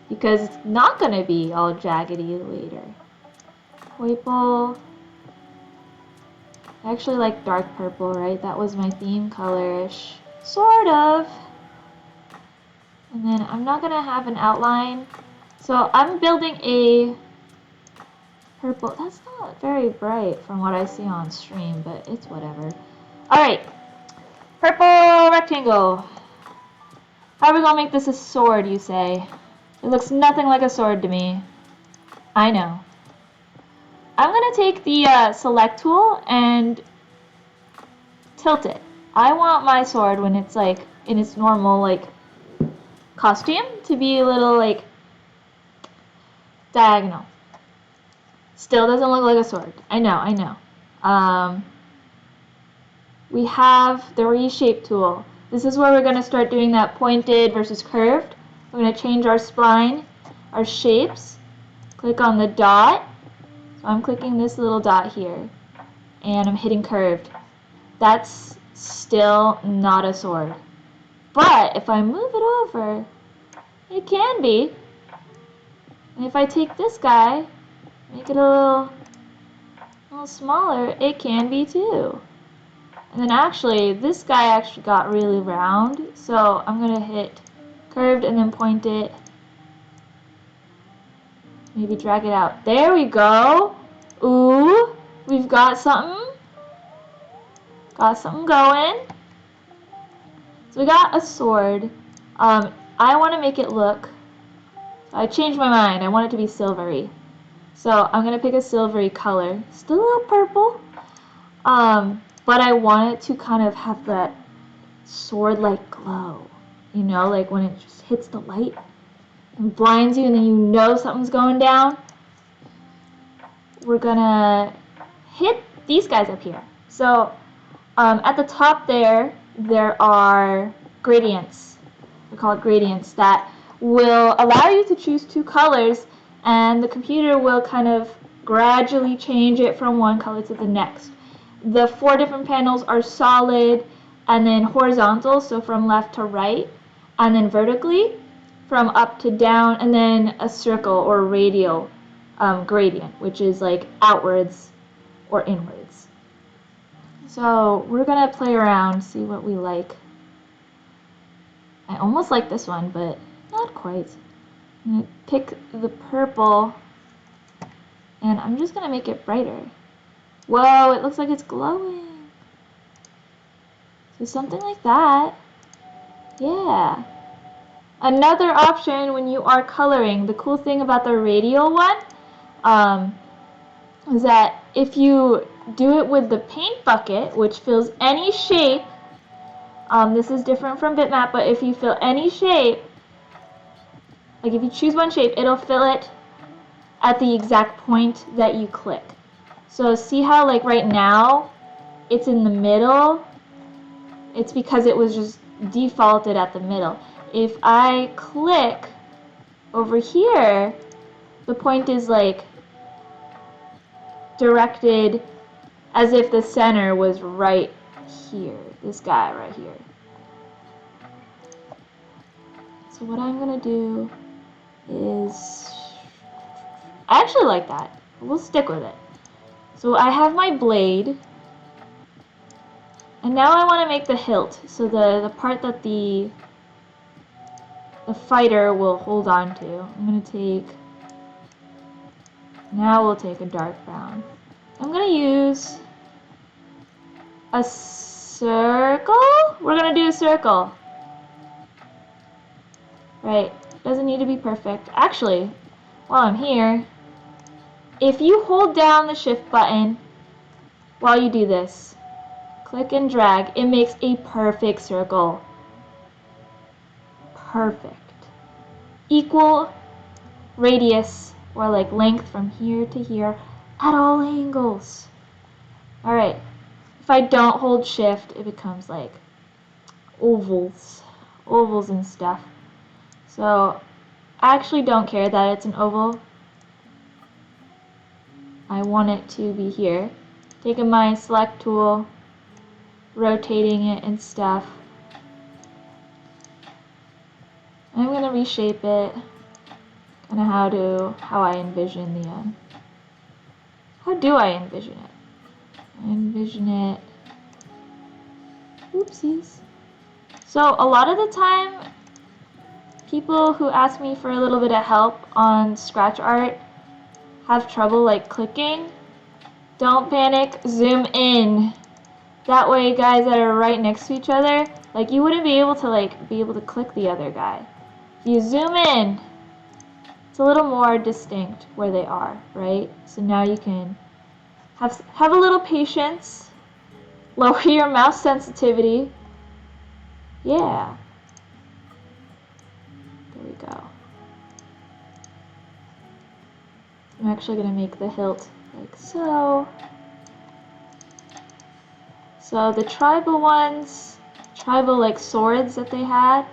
Because it's not gonna be all jaggedy later. Purple. I actually like dark purple, right? That was my theme color-ish. Sort of. And then I'm not gonna have an outline. So I'm building a purple. That's not very bright from what I see on stream, but it's whatever. Alright. Purple rectangle. How are we gonna make this a sword, you say? It looks nothing like a sword to me. I know. I'm gonna take the select tool and tilt it. I want my sword when it's like in its normal like costume to be a little like diagonal. Still doesn't look like a sword. I know. We have the reshape tool. This is where we're going to start doing that pointed versus curved. We're going to change our spline, our shapes. Click on the dot. So I'm clicking this little dot here. And I'm hitting curved. That's still not a sword. But if I move it over, it can be. And if I take this guy, make it a little smaller, it can be too. And then actually, this guy actually got really round, so I'm going to hit curved and then point it. Maybe drag it out. There we go. Ooh, we've got something. Got something going. So we got a sword. I want to make it look, I changed my mind. I want it to be silvery. So I'm going to pick a silvery color. Still a little purple. But I want it to kind of have that sword-like glow. You know, like when it just hits the light and blinds you and then you know something's going down. We're going to hit these guys up here. So at the top there are gradients. We call it gradients that will allow you to choose 2 colors, and the computer will kind of gradually change it from one color to the next. The 4 different panels are solid and then horizontal, so from left to right, and then vertically from up to down, and then a circle or radial gradient, which is like outwards or inwards. So we're gonna play around, see what we like. I almost like this one, but not quite. I'm gonna pick the purple, and I'm just gonna make it brighter. Whoa, it looks like it's glowing. So something like that. Yeah. Another option when you are coloring, the cool thing about the radial one is that if you do it with the paint bucket, which fills any shape, this is different from bitmap, but if you fill any shape, like if you choose one shape, it'll fill it at the exact point that you click. So see how like right now it's in the middle? It's because it was just defaulted at the middle. If I click over here, the point is like directed as if the center was right here. This guy right here. So what I'm gonna do is, I actually like that. We'll stick with it. So I have my blade, and now I want to make the hilt, so the part that the fighter will hold on to. I'm going to take Now we'll take a dark brown. I'm gonna use a circle? We're gonna do a circle. Right, doesn't need to be perfect. Actually, while I'm here, if you hold down the shift button while you do this, click and drag, it makes a perfect circle. Perfect. Equal radius, or like length from here to here at all angles. Alright, if I don't hold shift, it becomes like ovals and stuff. So I actually don't care that it's an oval. I want it to be here. Taking my select tool, rotating it and stuff. I'm going to reshape it, kind of how I envision the, how do I envision it? I envision it, oopsies. So a lot of the time, people who ask me for a little bit of help on scratch art have trouble like clicking. Don't panic, zoom in. That way guys that are right next to each other, like you wouldn't be able to click the other guy. If you zoom in, it's a little more distinct where they are, right? So now you can have a little patience, lower your mouse sensitivity. Yeah. There we go. I'm actually going to make the hilt like so. So the tribal ones, tribal like swords that they had,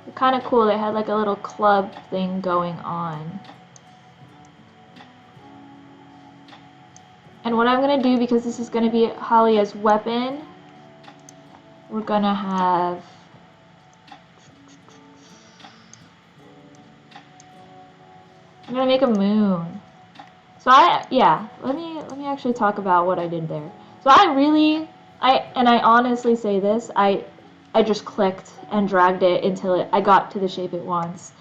they're kind of cool. They had like a little club thing going on. And what I'm going to do, because this is going to be Halia's weapon, we're going to have I'm going to make a moon. So let me actually talk about what I did there. So I honestly say this, I just clicked and dragged it until I got to the shape it wants.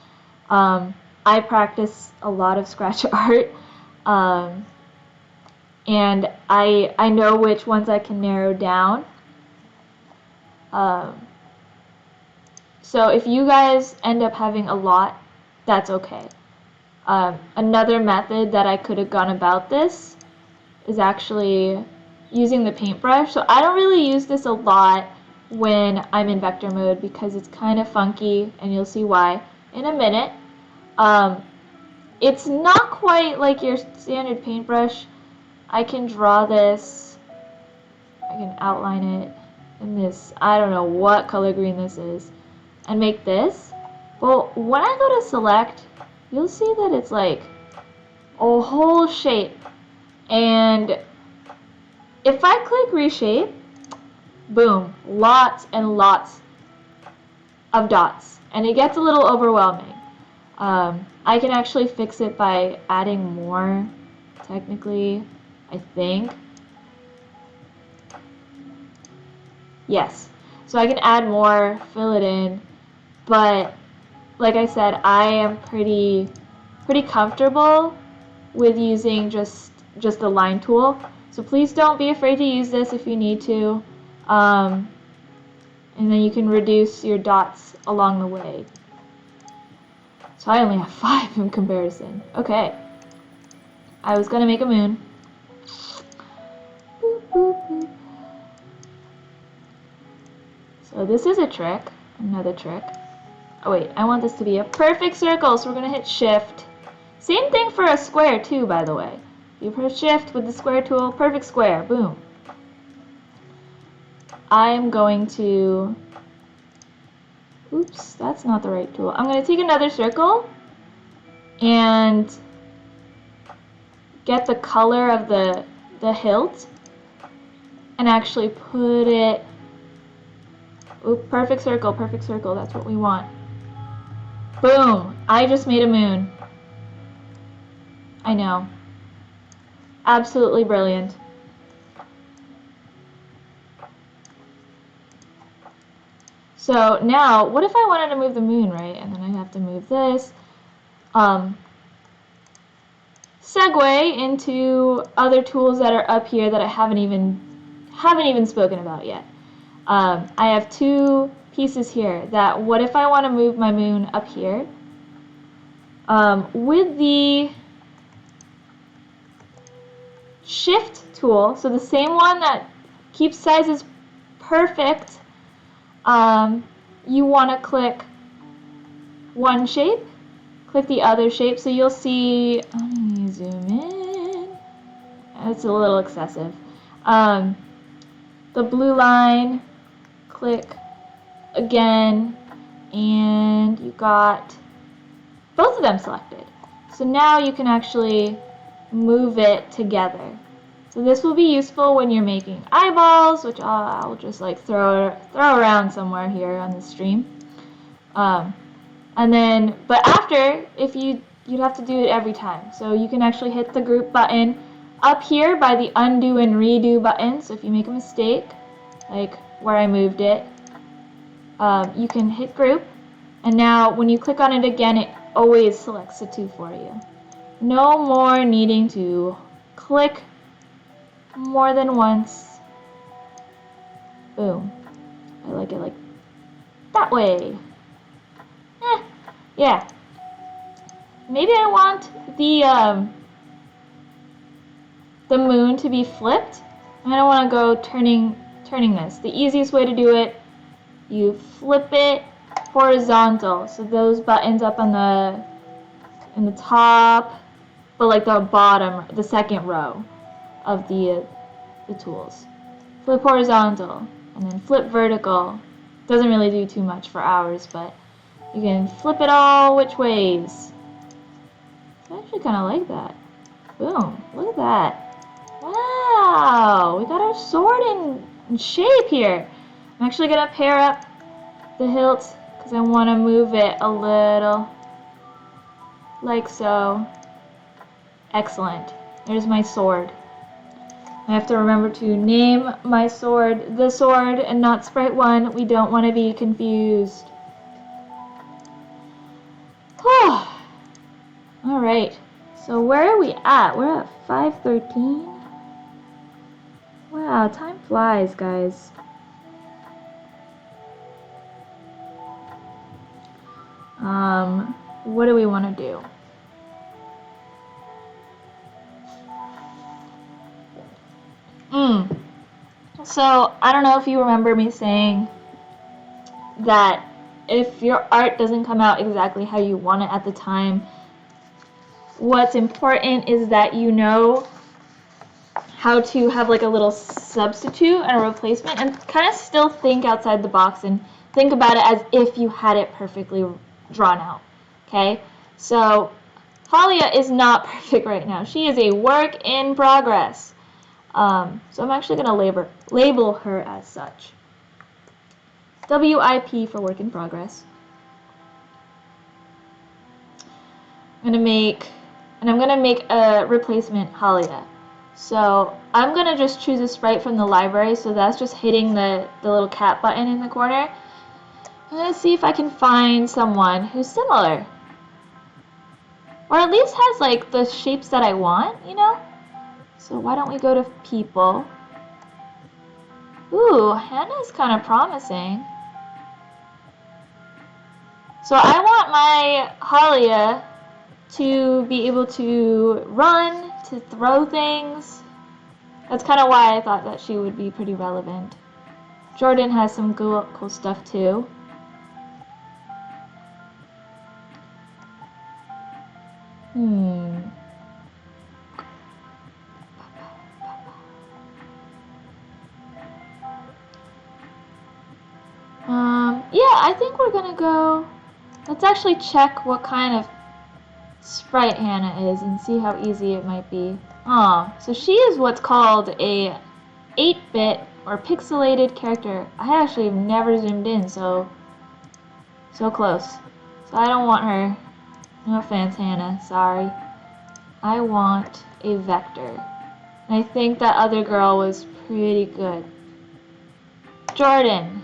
I practice a lot of scratch art, and I know which ones I can narrow down. So if you guys end up having a lot, that's okay. Another method that I could have gone about this is actually using the paintbrush. So I don't really use this a lot when I'm in vector mode because it's kind of funky, and you'll see why in a minute. It's not quite like your standard paintbrush. I can draw this, I can outline it in this, I don't know what color green this is, and make this. But when I go to select, you'll see that it's like a whole shape. And if I click reshape, boom, lots and lots of dots. And it gets a little overwhelming. I can actually fix it by adding more, technically, I think. Yes. So I can add more, fill it in, but like I said, I am pretty comfortable with using just the line tool. So please don't be afraid to use this if you need to. And then you can reduce your dots along the way. So I only have 5 in comparison. Okay. I was gonna make a moon. Boop, boop, boop. So this is a trick, another trick. Oh wait, I want this to be a perfect circle, so we're gonna hit shift. Same thing for a square too, by the way. You press shift with the square tool, perfect square, boom. I'm going to, oops, that's not the right tool. I'm gonna take another circle and get the color of the hilt and actually put it, oop, perfect circle, that's what we want. Boom, I just made a moon. I know. Absolutely brilliant. So now, what if I wanted to move the moon, right? And then I have to move this. segue into other tools that are up here that I haven't even spoken about yet. I have two pieces here that what if I want to move my moon up here? With the shift tool, so the same one that keeps sizes perfect, you want to click one shape, click the other shape, so you'll see, let me zoom in, it's a little excessive. The blue line, click again, and you got both of them selected. So now you can actually move it together. So this will be useful when you're making eyeballs, which I'll just like throw around somewhere here on the stream. And then, but after, if you'd have to do it every time. So you can actually hit the group button up here by the undo and redo button. So if you make a mistake, like where I moved it, you can hit group, and now when you click on it again, it always selects the two for you. No more needing to click more than once. Boom. I like it like that way. Yeah. Maybe I want the moon to be flipped. I don't want to go turning this. The easiest way to do it, you flip it horizontal. So those buttons up on in the top, but like the bottom, the second row of the tools. Flip horizontal and then flip vertical. Doesn't really do too much for ours, but you can flip it all which ways. I actually kind of like that. Boom, look at that. Wow, we got our sword in shape here. I'm actually going to pair up the hilt because I want to move it a little like so. Excellent. There's my sword. I have to remember to name my sword the sword and not Sprite 1. We don't want to be confused. Alright, so where are we at? We're at 5:13. Wow, time flies, guys. What do we want to do? So, I don't know if you remember me saying that if your art doesn't come out exactly how you want it at the time, what's important is that you know how to have like a little substitute and a replacement and kind of still think outside the box and think about it as if you had it perfectly drawn out. Okay? So, Halia is not perfect right now. She is a work in progress. So I'm actually going to label her as such. WIP for work in progress. I'm going to make a replacement Halia. So I'm going to just choose a sprite from the library, so that's just hitting the little cat button in the corner. I'm going to see if I can find someone who's similar. Or at least has like the shapes that I want, you know? So why don't we go to people? Ooh, Hannah's kind of promising. So I want my Halia to be able to run, to throw things. That's kind of why I thought that she would be pretty relevant. Jordan has some cool stuff too. Yeah, I think we're gonna go. Let's actually check what kind of sprite Hannah is and see how easy it might be. So she is what's called a 8-bit or pixelated character. I actually have never zoomed in, so close. So I don't want her. No offense, Hannah. Sorry. I want a vector. And I think that other girl was pretty good. Jordan.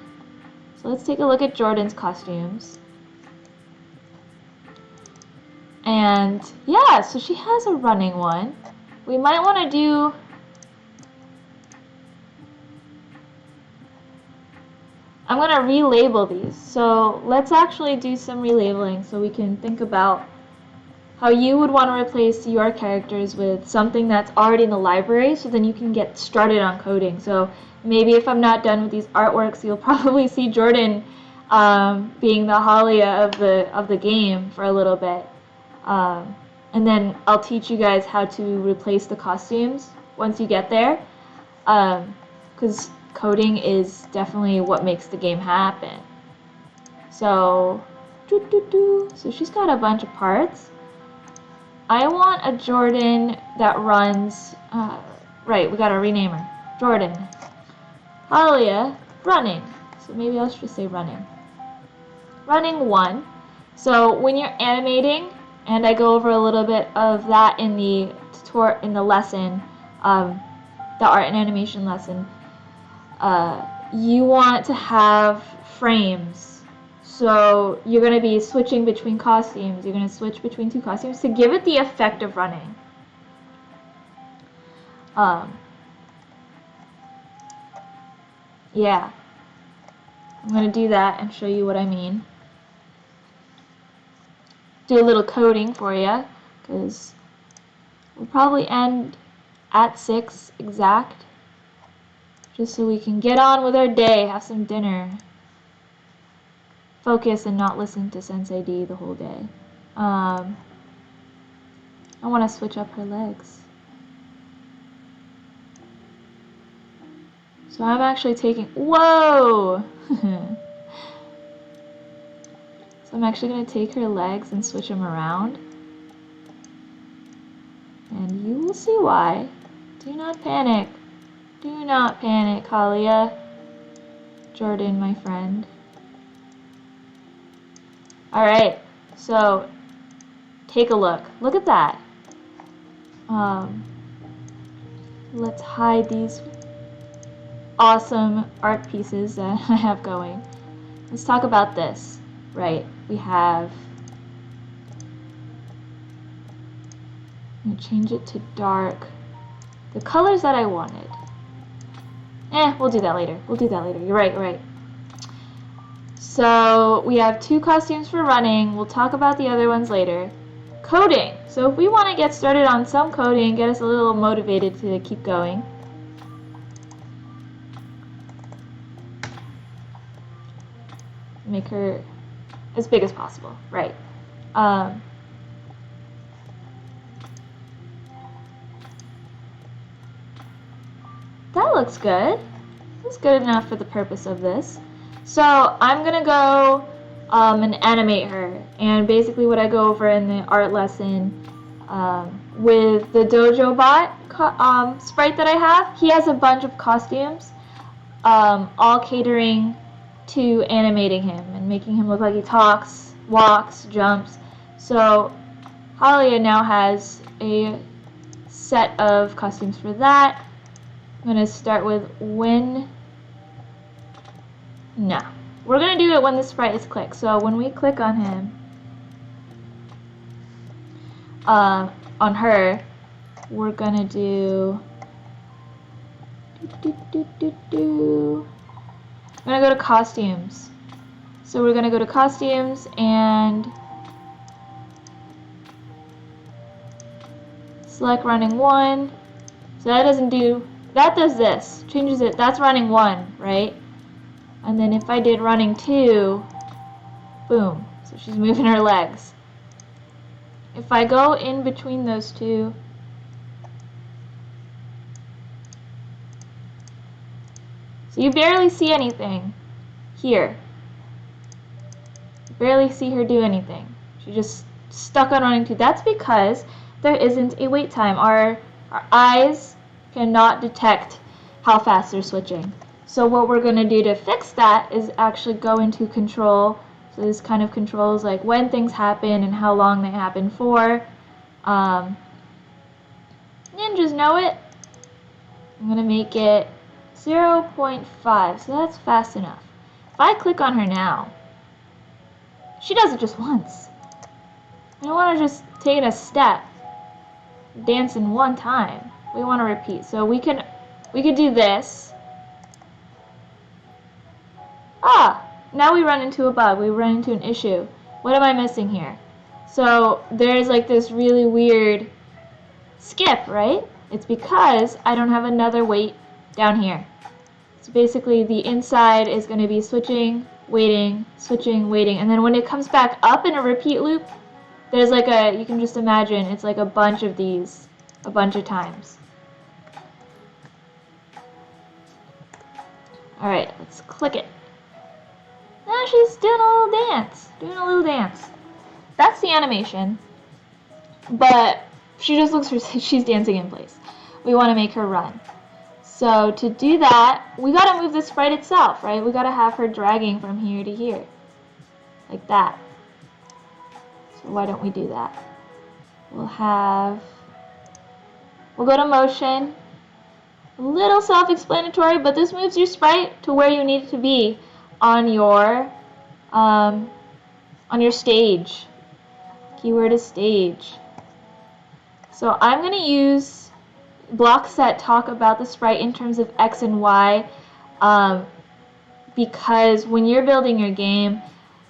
So let's take a look at Jordan's costumes. And yeah, so she has a running one. We might want to do... I'm going to relabel these. So let's actually do some relabeling so we can think about how you would want to replace your characters with something that's already in the library, so then you can get started on coding. So maybe if I'm not done with these artworks, you'll probably see Jordan being the Halia of the game for a little bit. And then I'll teach you guys how to replace the costumes once you get there, because coding is definitely what makes the game happen. So, so she's got a bunch of parts. I want a Jordan that runs, right, we gotta rename her. Jordan. Halia, running. So maybe I'll just say running. Running 1. So when you're animating, and I go over a little bit of that in the lesson, the art and animation lesson, you want to have frames. So you're going to be switching between costumes. You're going to switch between 2 costumes to give it the effect of running. Yeah. I'm going to do that and show you what I mean. Do a little coding for you, because we'll probably end at 6 exact, just so we can get on with our day, have some dinner. Focus and not listen to Sensei Dee the whole day. I want to switch up her legs. So I'm actually taking... Whoa! So I'm actually going to take her legs and switch them around. And you will see why. Do not panic. Do not panic, Halia. Jordan, my friend. Alright, so take a look. Look at that. Let's hide these awesome art pieces that I have going. Let's talk about this. Right, we have... I'm going to change it to dark. The colors that I wanted. We'll do that later. We'll do that later. You're right, you're right. So we have 2 costumes for running. We'll talk about the other ones later. Coding. So if we want to get started on some coding, get us a little motivated to keep going. Make her as big as possible. Right. That looks good. That's good enough for the purpose of this. So I'm going to go and animate her. And basically what I go over in the art lesson with the Dojo Bot sprite that I have, he has a bunch of costumes, all catering to animating him and making him look like he talks, walks, jumps. So Halia now has a set of costumes for that. I'm going to start with when... No. We're going to do it when the sprite is clicked. So when we click on him, on her, we're going to do... I'm going to go to costumes. So we're going to go to costumes and select running 1. So that doesn't do... That does this. Changes it. That's running 1, right? And then if I did running 2, boom. So she's moving her legs. If I go in between those 2, so you barely see anything here. You barely see her do anything. She just stuck on running 2. That's because there isn't a wait time. Our eyes cannot detect how fast they're switching. So what we're going to do to fix that is actually go into control. So this kind of controls like when things happen and how long they happen for. Ninjas know it. I'm going to make it 0.5, so that's fast enough. If I click on her now, she does it just once. We don't want to just take it a step, dance in one time. We want to repeat. So we could do this. Ah, now we run into a bug. We run into an issue. What am I missing here? So there's like this really weird skip, right? It's because I don't have another weight down here. So basically the inside is going to be switching, waiting, switching, waiting, and then when it comes back up in a repeat loop, there's like a, you can just imagine, it's like a bunch of these, a bunch of times. Alright, let's click it. Now she's doing a little dance, That's the animation, but she just looks, she's dancing in place. We want to make her run. So to do that, we got to move the sprite itself, right? We got to have her dragging from here to here, like that. So why don't we do that? We'll go to motion. A little self-explanatory, but this moves your sprite to where you need it to be on your stage. Keyword is stage. So I'm going to use block set talk about the sprite in terms of X and Y, because when you're building your game,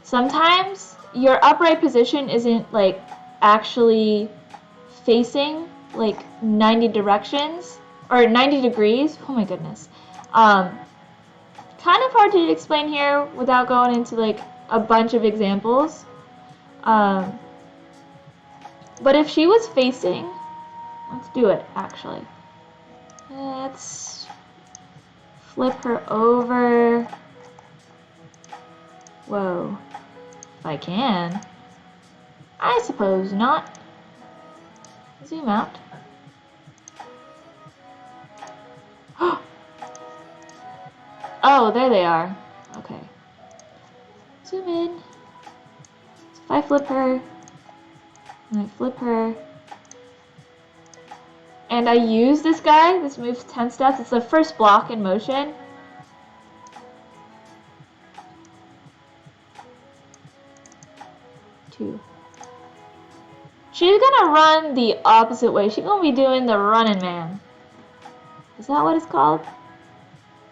sometimes your upright position isn't like actually facing like 90 directions or 90 degrees. Oh my goodness. Kind of hard to explain here without going into like a bunch of examples. But if she was facing, let's do it actually. Let's flip her over. Whoa. If I can. I suppose not. Zoom out. Oh, there they are. Okay. Zoom in. So if I flip her, and I flip her, and I use this guy, this moves 10 steps. It's the first block in motion. She's gonna run the opposite way. She's gonna be doing the running man. Is that what it's called?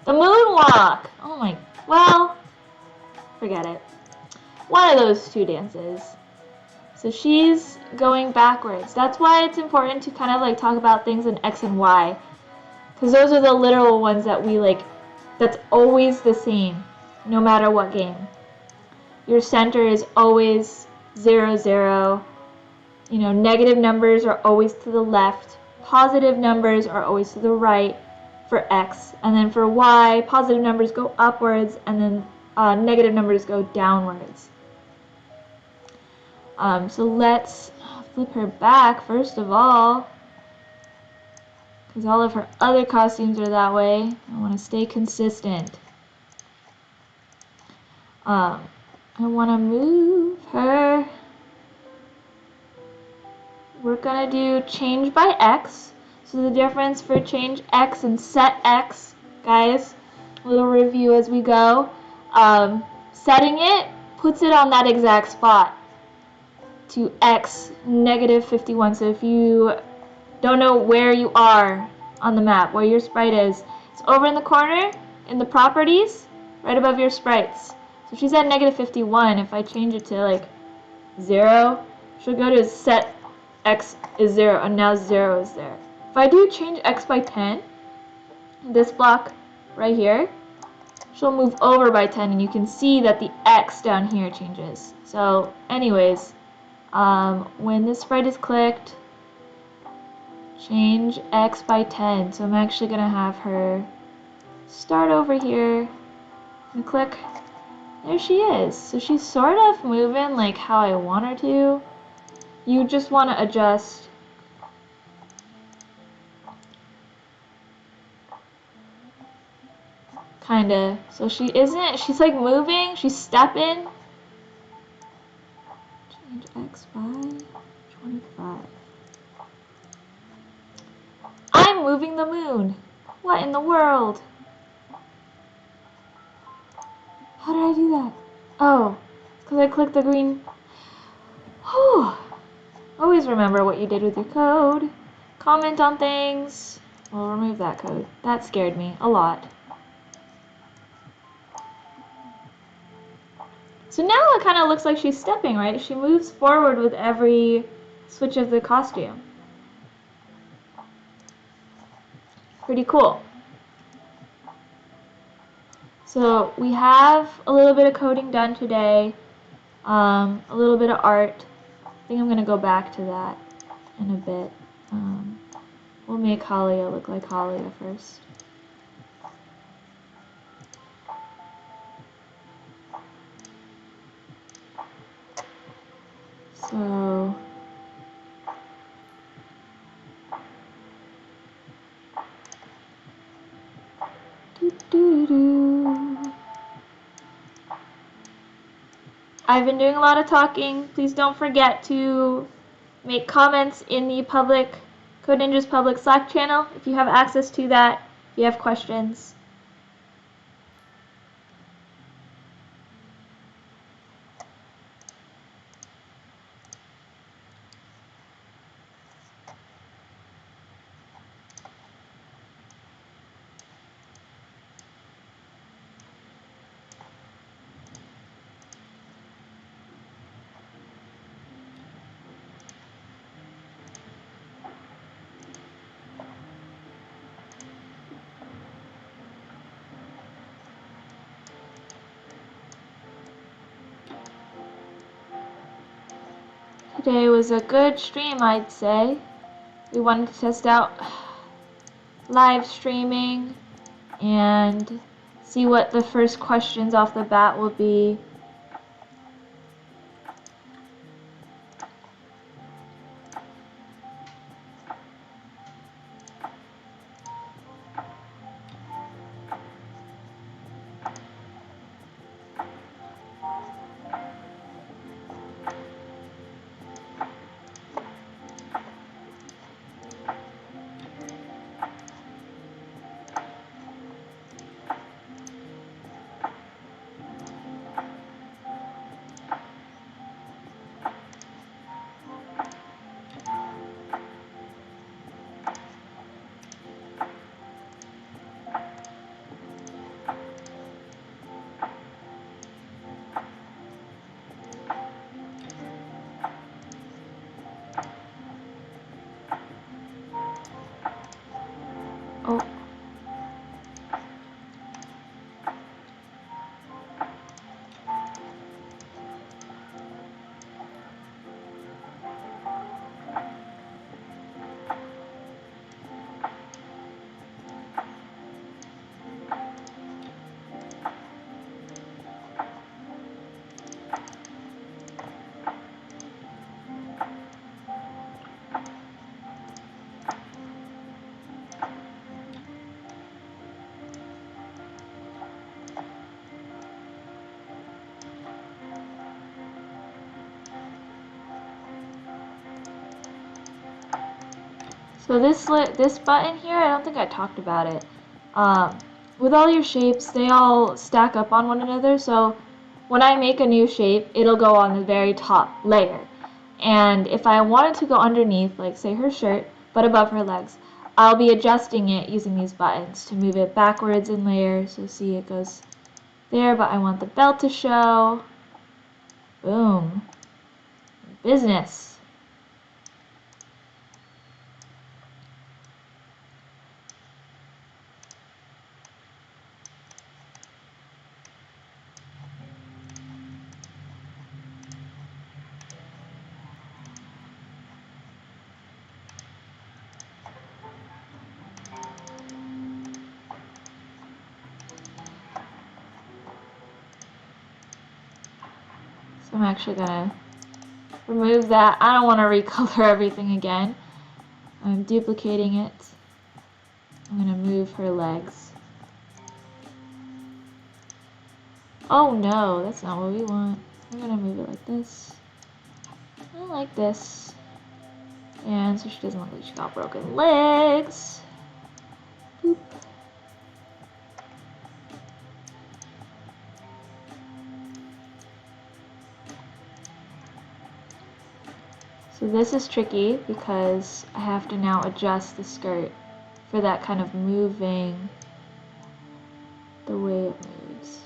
The moonwalk! Oh my, well, forget it. One of those two dances. So she's going backwards. That's why it's important to kind of like talk about things in X and Y. Because those are the literal ones that we like, that's always the same, no matter what game. Your center is always 0, 0. You know, negative numbers are always to the left. Positive numbers are always to the right for X. And then for Y, positive numbers go upwards and then negative numbers go downwards. So let's flip her back first of all, because all of her other costumes are that way. I want to stay consistent. I want to move her. We're going to do change by X. So the difference for change X and set X, guys, a little review as we go. Setting it puts it on that exact spot to X negative 51. So if you don't know where you are on the map, where your sprite is, it's over in the corner in the properties right above your sprites. So she's at negative 51. If I change it to like 0, she'll go to set X is 0, and now 0 is there. If I do change X by 10, this block right here, she'll move over by 10, and you can see that the X down here changes. So anyways, when this sprite is clicked, change X by 10. So I'm actually going to have her start over here and click. There she is. So she's sort of moving like how I want her to. You just want to adjust. Kinda. So she isn't, she's like moving, she's stepping. Change X by 25. I'm moving the moon. What in the world? How did I do that? Oh, because I clicked the green. Whew. Always remember what you did with your code. Comment on things. We'll remove that code. That scared me a lot. So now it kind of looks like she's stepping, right? She moves forward with every switch of the costume. Pretty cool. So we have a little bit of coding done today, a little bit of art. I think I'm going to go back to that in a bit. We'll make Halia look like Halia first. So I've been doing a lot of talking. Please don't forget to make comments in the public Code Ninjas public Slack channel if you have access to that, if you have questions. Today was a good stream, I'd say. We wanted to test out live streaming and see what the first questions off the bat will be. Oh. So this button here, I don't think I talked about it. With all your shapes, they all stack up on one another, so when I make a new shape, it'll go on the very top layer. And if I wanted to go underneath, like say her shirt, but above her legs, I'll be adjusting it using these buttons to move it backwards in layers. So see, it goes there, but I want the belt to show. Boom. Business. So I'm actually gonna remove that. I don't want to recolor everything again. I'm duplicating it. I'm gonna move her legs. Oh no, that's not what we want. We're gonna move it like this. And like this. And so she doesn't look like she got broken legs. Boop. So this is tricky because I have to now adjust the skirt for that kind of moving the way it moves.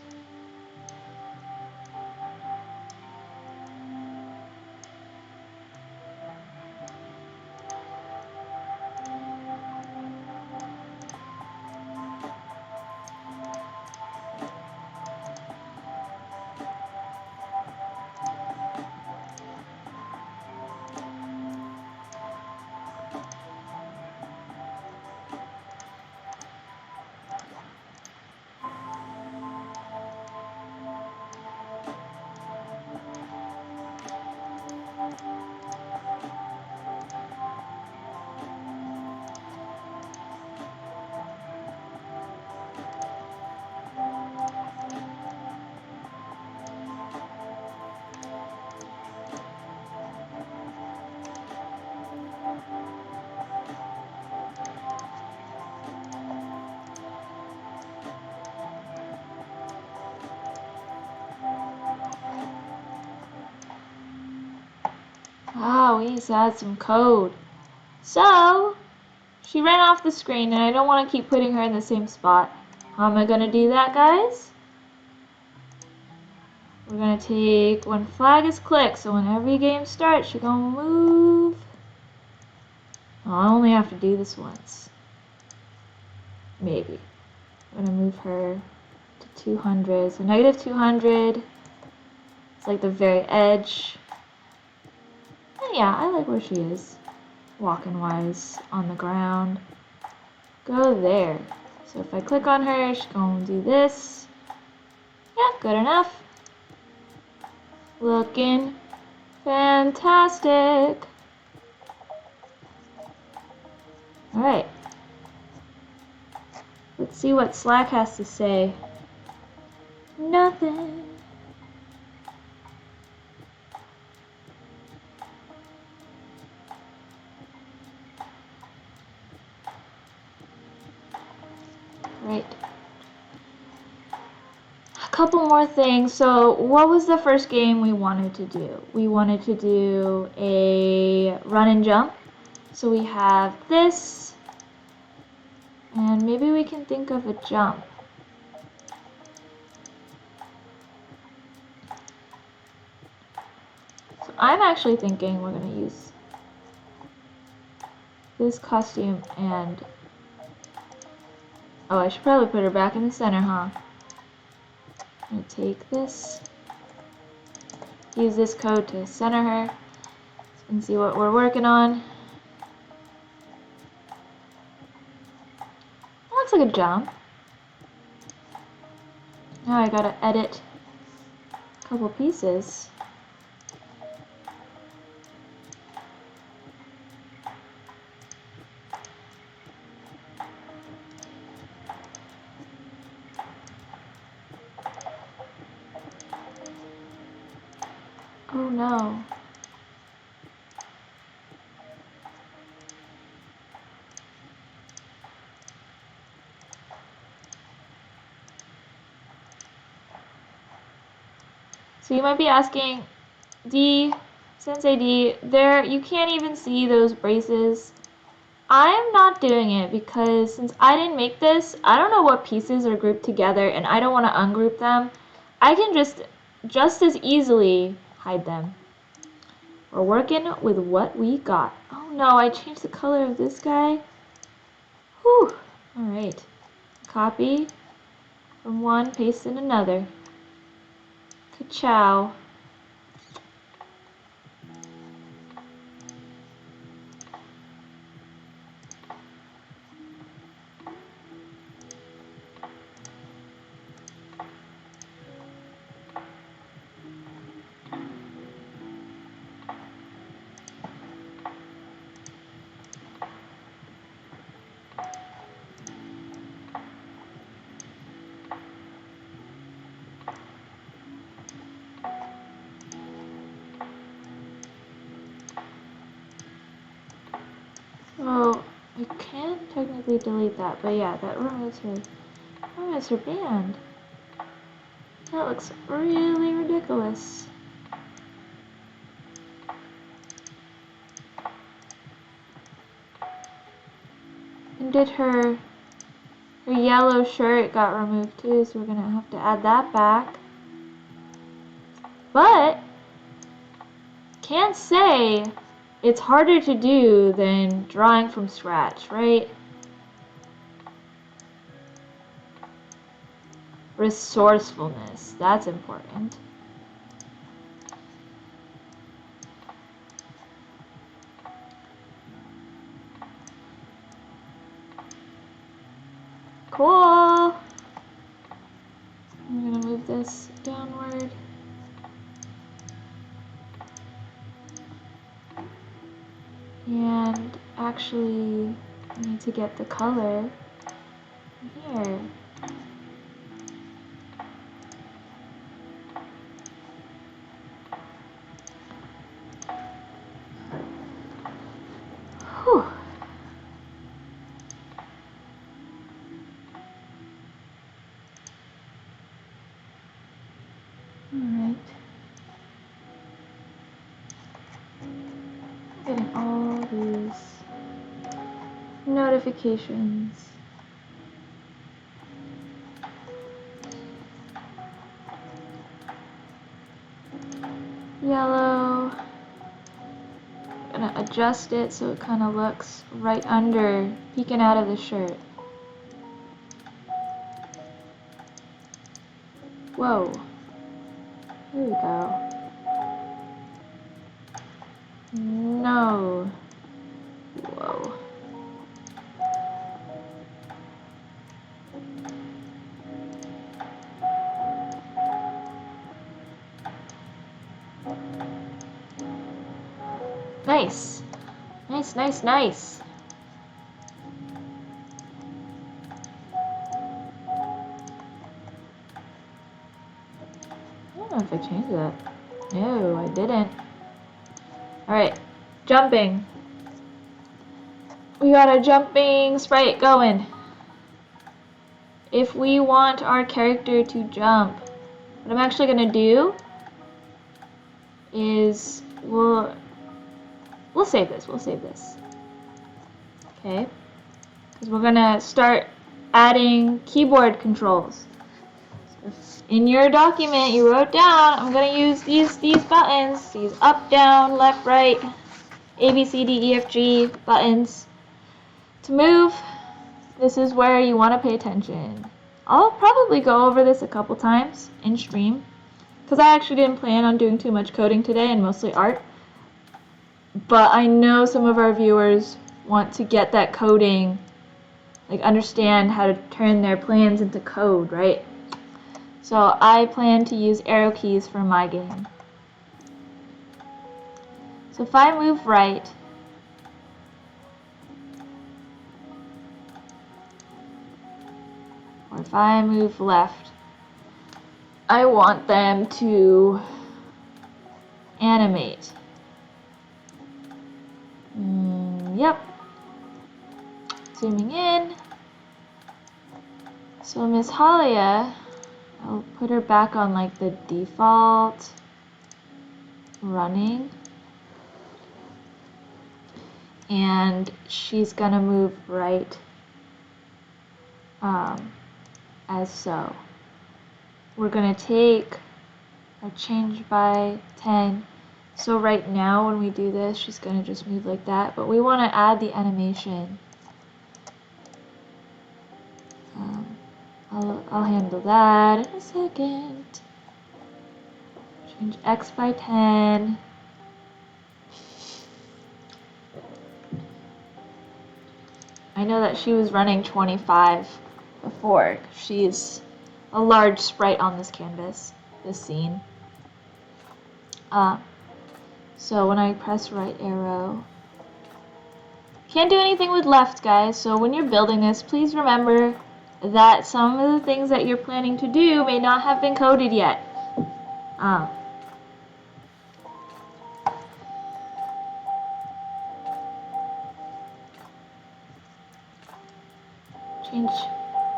Wow, we need to add some code. So, she ran off the screen and I don't want to keep putting her in the same spot. How am I going to do that, guys? We're going to take when flag is clicked, so when every game starts, you're going to move. Oh, I only have to do this once. Maybe. I'm going to move her to 200. So negative 200. It's like the very edge. And yeah, I like where she is. Walking wise on the ground. Go there. So if I click on her, she's going to do this. Yeah, good enough. Looking fantastic. Alright. Let's see what Slack has to say. Nothing. Right. A couple more things. So what was the first game we wanted to do? We wanted to do a run and jump. So we have this. And maybe we can think of a jump. So I'm actually thinking we're going to use this costume and... Oh, I should probably put her back in the center, huh? I'm going to take this, use this code to center her, and see what we're working on. That looks like a jump. Now I gotta edit a couple pieces. Oh no. So you might be asking, Dee, Sensei Dee, there you can't even see those braces. I'm not doing it because since I didn't make this, I don't know what pieces are grouped together and I don't want to ungroup them. I can just as easily hide them. We're working with what we got. Oh no, I changed the color of this guy. Whew. Alright. Copy from one, paste in another. Ka-chow. Oh, I can technically delete that, but yeah, that removes her band. That looks really ridiculous. And did her yellow shirt got removed too, so we're gonna have to add that back. But can't say it's harder to do than drawing from scratch, right? Resourcefulness, that's important. Cool. I'm gonna move this downward. And actually, I need to get the color here. Whew. Alright. Getting all these notifications. Yellow. I'm gonna adjust it so it kind of looks right under, peeking out of the shirt. Whoa. Here we go. No. Whoa. Nice. Nice, nice, nice. I don't know if I changed that. No, I didn't. Alright, jumping. We got a jumping sprite going. If we want our character to jump, what I'm actually gonna do is we'll save this. We'll save this. Okay, because we're gonna start adding keyboard controls. In your document, you wrote down, I'm going to use these buttons, these up, down, left, right, A, B, C, D, E, F, G buttons. To move, this is where you want to pay attention. I'll probably go over this a couple times in stream, because I actually didn't plan on doing too much coding today and mostly art. But I know some of our viewers want to get that coding, like understand how to turn their plans into code, right? So I plan to use arrow keys for my game. So if I move right, or if I move left, I want them to animate. Yep. Zooming in. So Miss Halia, I'll put her back on like the default running. And she's gonna move right as so. We're gonna take our change by 10. So right now when we do this, she's gonna just move like that, but we wanna add the animation. I'll handle that in a second. Change X by 10. I know that she was running 25 before. She's a large sprite on this canvas, this scene. So when I press right arrow, can't do anything with left, guys. So when you're building this, please remember that some of the things that you're planning to do may not have been coded yet. Change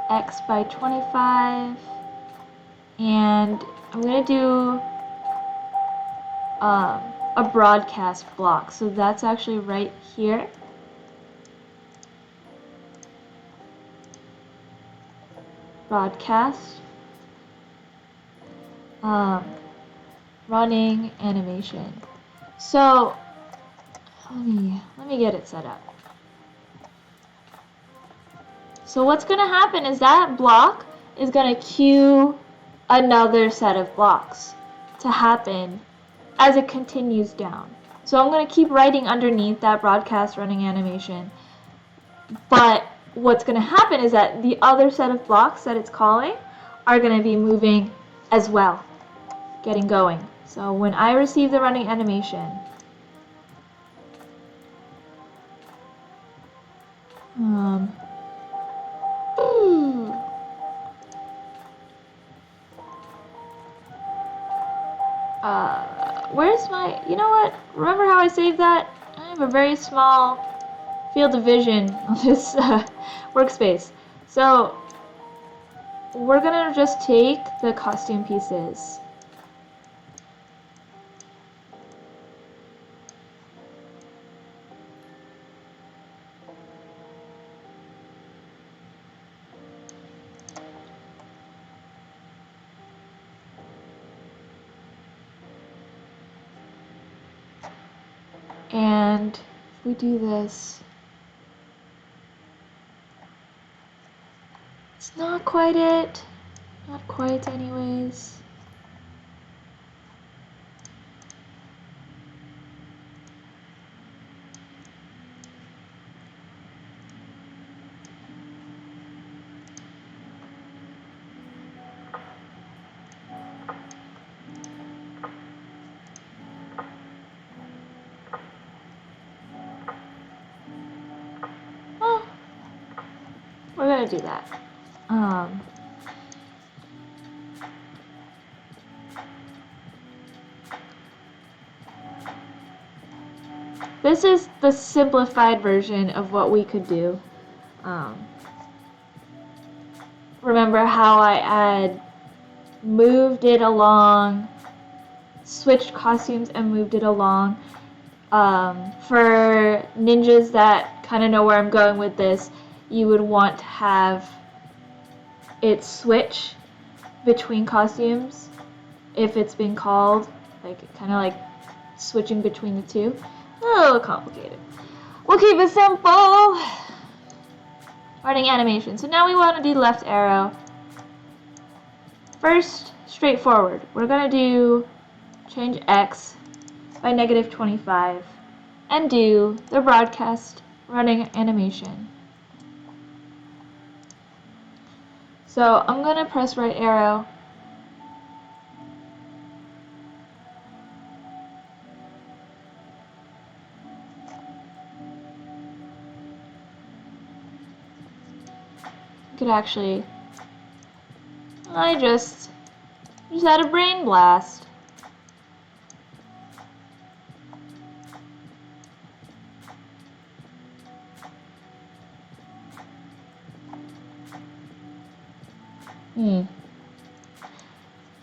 X by 25, and I'm going to do a broadcast block. So that's actually right here. broadcast, running animation. So let me get it set up. So what's going to happen is that block is going to cue another set of blocks to happen as it continues down. So I'm going to keep writing underneath that broadcast running animation. But what's going to happen is that the other set of blocks that it's calling are going to be moving as well, getting going. So when I receive the running animation, where's my, you know what, remember how I saved that? I have a very small field of vision on this workspace. So we're gonna just take the costume pieces. And if we do this, it's not quite it. Not quite anyways. We're gonna do that. This is the simplified version of what we could do. Remember how I had moved it along, switched costumes and moved it along. For ninjas that kind of know where I'm going with this, you would want to have it switch between costumes if it's been called, like kind of like switching between the two. A little complicated. We'll keep it simple. Running animation. So now we want to do left arrow. First, straightforward. We're going to do change X by -25 and do the broadcast running animation. So I'm going to press right arrow. Could actually, I just had a brain blast. And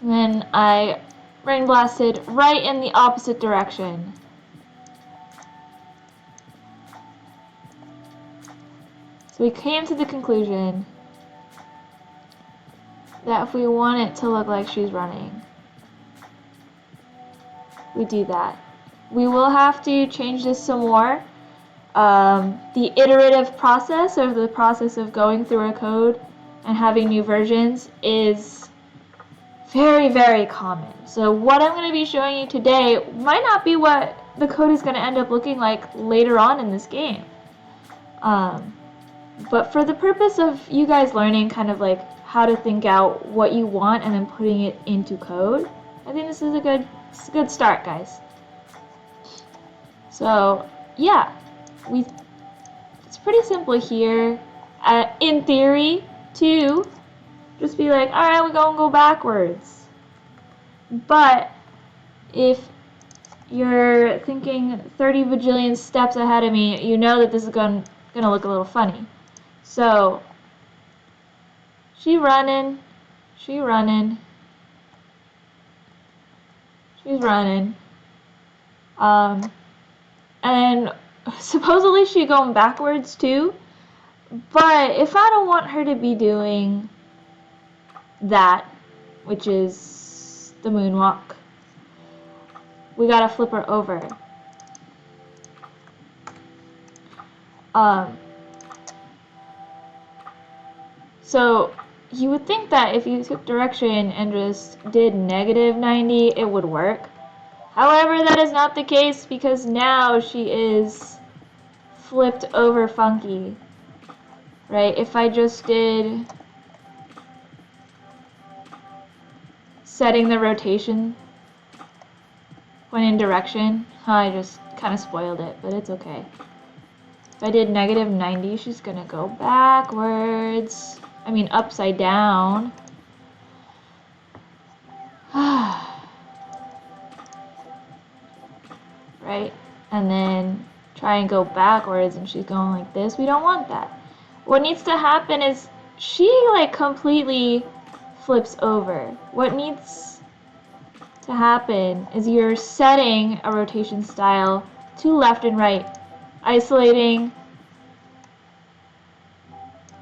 then I brain blasted right in the opposite direction. So we came to the conclusion that if we want it to look like she's running, we do that. We will have to change this some more. The iterative process, or the process of going through a code and having new versions, is very, very common. So what I'm going to be showing you today might not be what the code is going to end up looking like later on in this game. But for the purpose of you guys learning kind of like how to think out what you want and then putting it into code, I think this is a good start, guys. So yeah, it's pretty simple here. In theory, to just be like, all right, we're gonna go backwards. But if you're thinking 30 bajillion steps ahead of me, you know that this is gonna look a little funny. So she's running, and supposedly she's going backwards too. But if I don't want her to be doing that, which is the moonwalk. We gotta flip her over. So you would think that if you took direction and just did -90, it would work. However, that is not the case because now she is flipped over funky. Right? If I just did setting the rotation point in direction, I just kind of spoiled it, but it's okay. If I did -90, she's gonna go backwards. I mean, upside down. Right? And then try and go backwards and she's going like this. We don't want that. What needs to happen is she like completely flips over. What needs to happen is you're setting a rotation style to left and right, isolating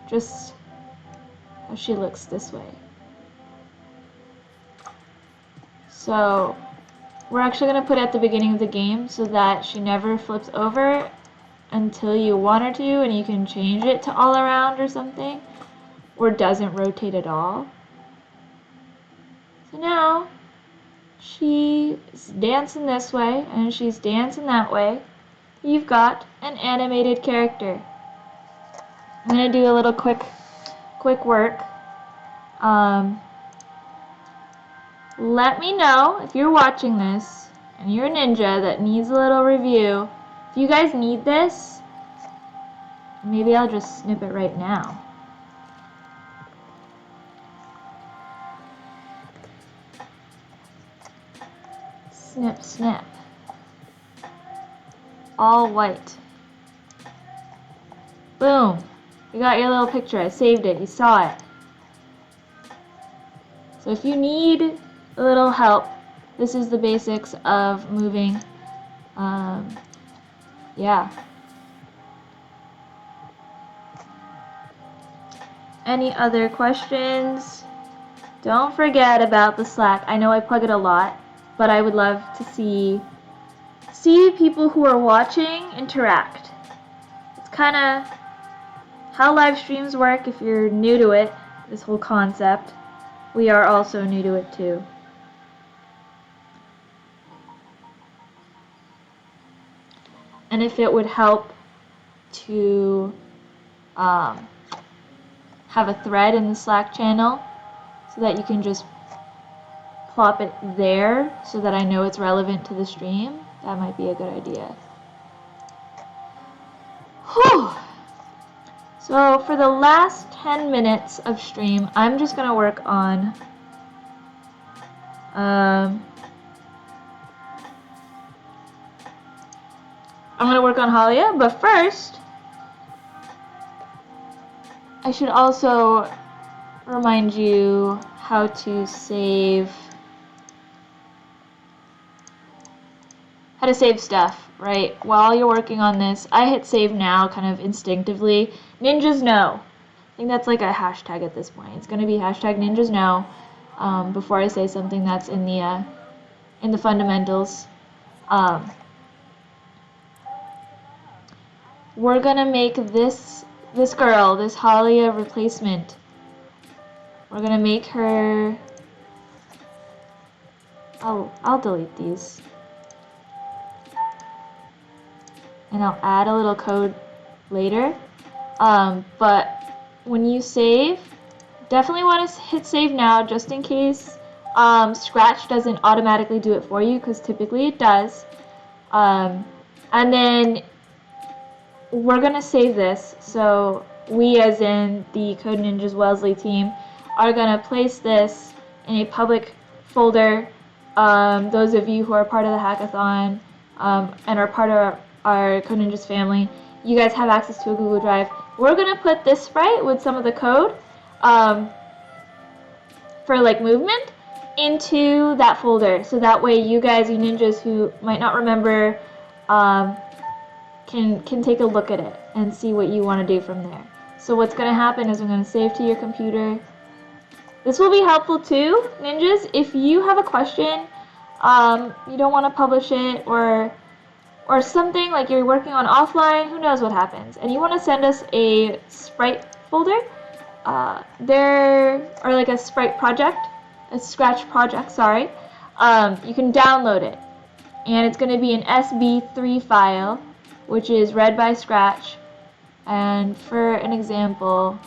just how she looks this way. So we're actually going to put it at the beginning of the game so that she never flips over until you want her to, and you can change it to all around or something, or doesn't rotate at all. So now she's dancing this way and she's dancing that way. You've got an animated character. I'm going to do a little quick work. Let me know if you're watching this and you're a ninja that needs a little review. If you guys need this, maybe I'll just snip it right now. Snip, snip. All white. Boom. You got your little picture. I saved it. You saw it. So if you need a little help, this is the basics of moving. Yeah. Any other questions? Don't forget about the Slack. I know I plug it a lot, but I would love to see people who are watching interact. It's kind of how live streams work if you're new to it, this whole concept. We are also new to it too. And if it would help to have a thread in the Slack channel so that you can just plop it there so that I know it's relevant to the stream, that might be a good idea. Whew. So for the last 10 minutes of stream, I'm just going to work on Halia, but first I should also remind you how to save stuff, right? While you're working on this, I hit save now kind of instinctively. Ninjas know. I think that's like a hashtag at this point. It's going to be hashtag ninjas know before I say something that's in the fundamentals. We're going to make this girl, this Halia replacement. We're going to make her... I'll delete these. And I'll add a little code later. But when you save, definitely want to hit save now just in case Scratch doesn't automatically do it for you, because typically it does. And then we're going to save this. So we, as in the Code Ninjas Wellesley team, are going to place this in a public folder. Those of you who are part of the hackathon and are part of our Code Ninjas family, you guys have access to a Google Drive. We're going to put this sprite with some of the code for like movement into that folder, so that way you guys, you ninjas who might not remember, can take a look at it and see what you want to do from there. So what's going to happen is I'm going to save to your computer. This will be helpful too, ninjas, if you have a question, you don't want to publish it, or something, like you're working on offline, who knows what happens, and you want to send us a sprite folder, or like a sprite project, a scratch project, sorry, you can download it, and it's going to be an SB3 file, which is read by Scratch. And for an example,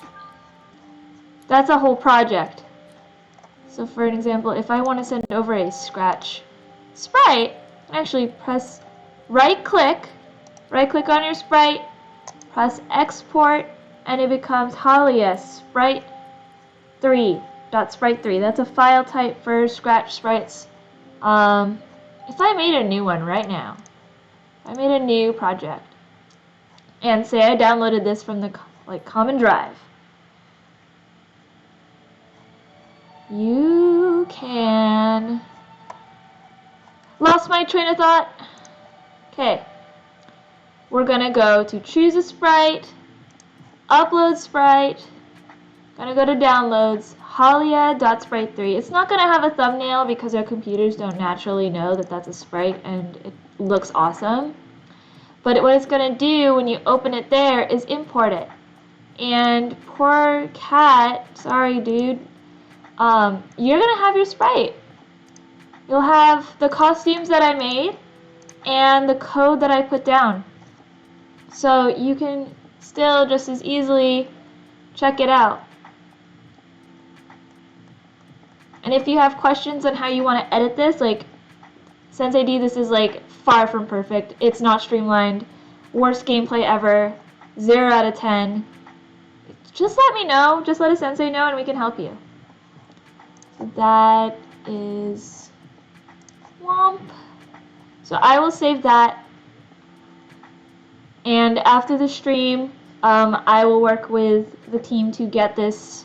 that's a whole project. So for an example, if I want to send over a Scratch sprite, I actually press right click on your sprite, press export, and it becomes Halia sprite 3.sprite3. That's a file type for Scratch sprites. If I made a new one right now, I made a new project, and say I downloaded this from the common drive, you can, lost my train of thought. Okay, we're gonna go to choose a sprite, upload sprite, gonna go to downloads, Halia.sprite3. It's not gonna have a thumbnail because our computers don't naturally know that that's a sprite and it looks awesome. But what it's gonna do when you open it there is import it. And poor cat, sorry dude, you're gonna have your sprite. You'll have the costumes that I made and the code that I put down. So you can still just as easily check it out. And if you have questions on how you want to edit this, like Sensei Dee, this is like far from perfect. It's not streamlined. Worst gameplay ever. 0 out of 10. Just let me know. Just let a sensei know and we can help you. So that is Womp. So I will save that. And after the stream, I will work with the team to get this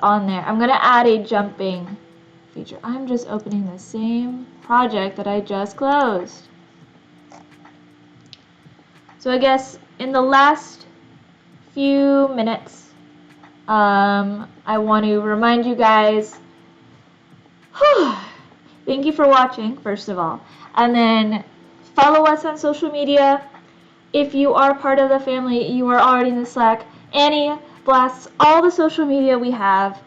on there. I'm going to add a jumping feature. I'm just opening the same project that I just closed. So I guess in the last few minutes, I want to remind you guys, thank you for watching, first of all, and then follow us on social media. If you are part of the family, you are already in the Slack. Annie blasts all the social media we have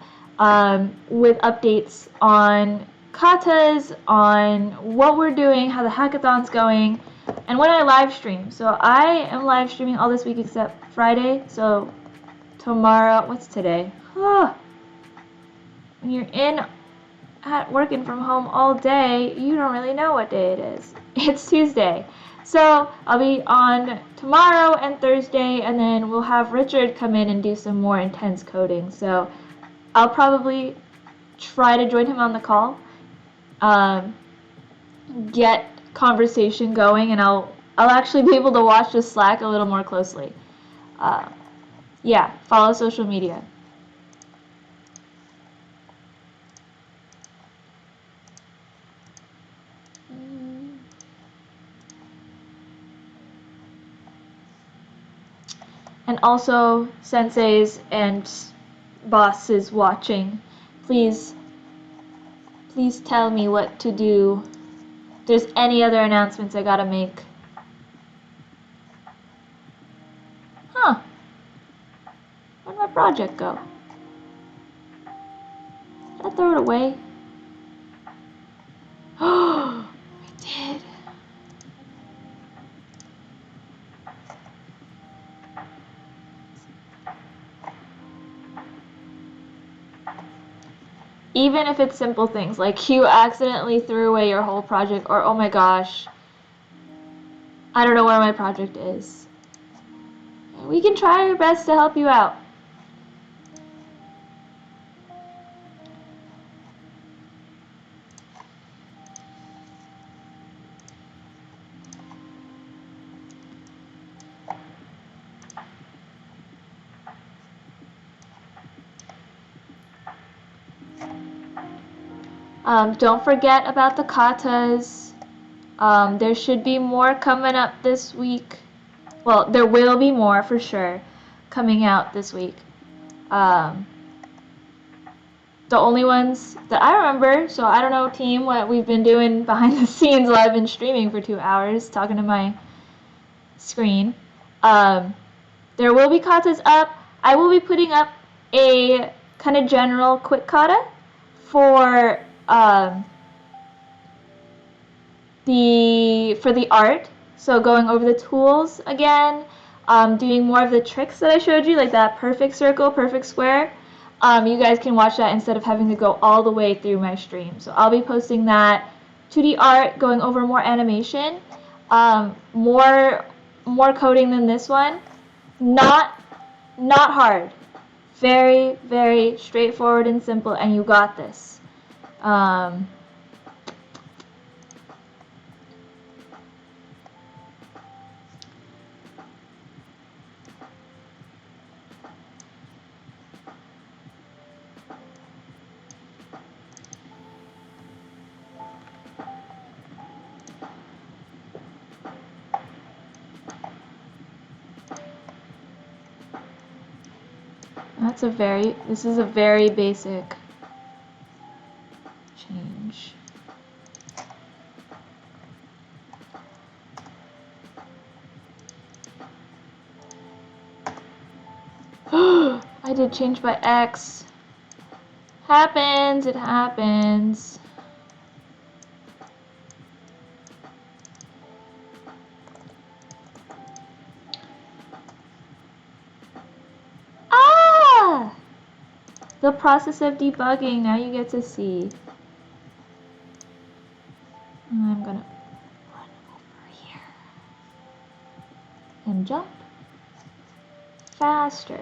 with updates on katas, on what we're doing, how the hackathon's going, and when I live stream. So I am live streaming all this week except Friday. So tomorrow, what's today? When you're working from home all day, you don't really know what day it is. It's Tuesday. So I'll be on tomorrow and Thursday, and then we'll have Richard come in and do some more intense coding. So I'll probably try to join him on the call, get conversation going, and I'll actually be able to watch the Slack a little more closely. Yeah, follow social media. And also, senseis and bosses watching, please tell me what to do. If there's any other announcements I gotta make. Where'd my project go? Did I throw it away? Oh, we did. Even if it's simple things, like you accidentally threw away your whole project, or oh my gosh, I don't know where my project is. We can try our best to help you out. Don't forget about the katas. There should be more coming up this week. Well, there will be more for sure coming out this week. the only ones that I remember. So I don't know, team, what we've been doing behind the scenes while I've been streaming for 2 hours, talking to my screen. There will be katas up. I will be putting up a kind of general quick kata for the art. So going over the tools again, doing more of the tricks that I showed you, like that perfect circle, perfect square. You guys can watch that instead of having to go all the way through my stream. So I'll be posting that 2D art, going over more animation, more coding than this one. Not hard. Very, very straightforward and simple, and you got this. This is a very basic change. I did change by X. Happens, it happens. The process of debugging, now you get to see. I'm gonna run over here and jump faster.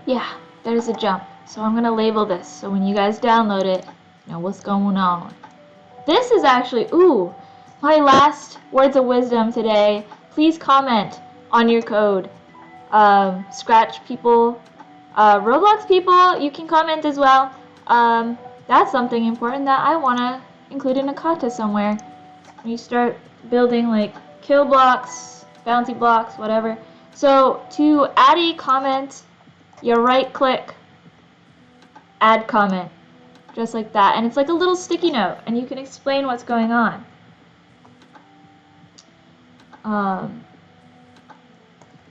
Yeah, there's a jump. So I'm gonna label this so when you guys download it, you know what's going on. This is actually, ooh, my last words of wisdom today. Please comment on your code. Scratch people, Roblox people, you can comment as well. That's something important that I wanna include in a kata somewhere. When you start building like kill blocks, bounty blocks, whatever. So to add a comment, you right click, add comment, just like that. And it's like a little sticky note, and you can explain what's going on.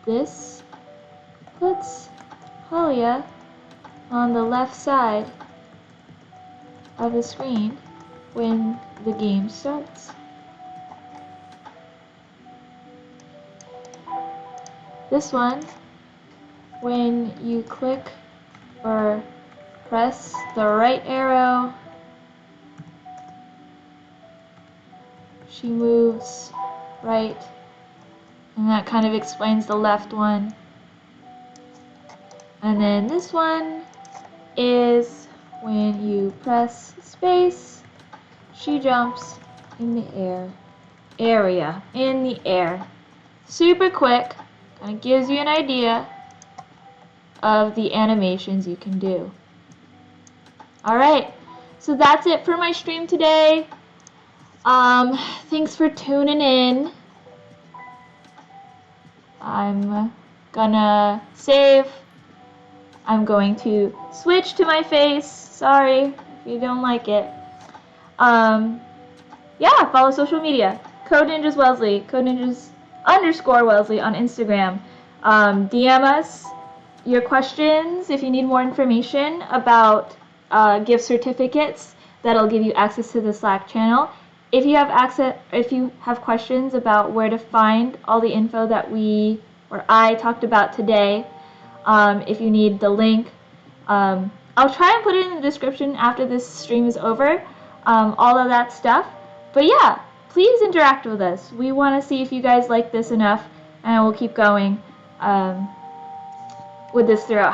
This puts Halia on the left side of the screen when the game starts. This one, when you click or press the right arrow, she moves right, and that kind of explains the left one. And then this one is when you press space, she jumps in the air. Super quick, kind of gives you an idea of the animations you can do. Alright, so that's it for my stream today. Thanks for tuning in. I'm gonna save. I'm going to switch to my face. Sorry if you don't like it. Yeah, follow social media. Code Ninjas Wellesley. Code Ninjas _Wellesley on Instagram. DM us your questions if you need more information about gift certificates that'll give you access to the Slack channel. If you have questions about where to find all the info that I talked about today, if you need the link, I'll try and put it in the description after this stream is over, all of that stuff. But yeah, please interact with us. We want to see if you guys like this enough, and we'll keep going with this throughout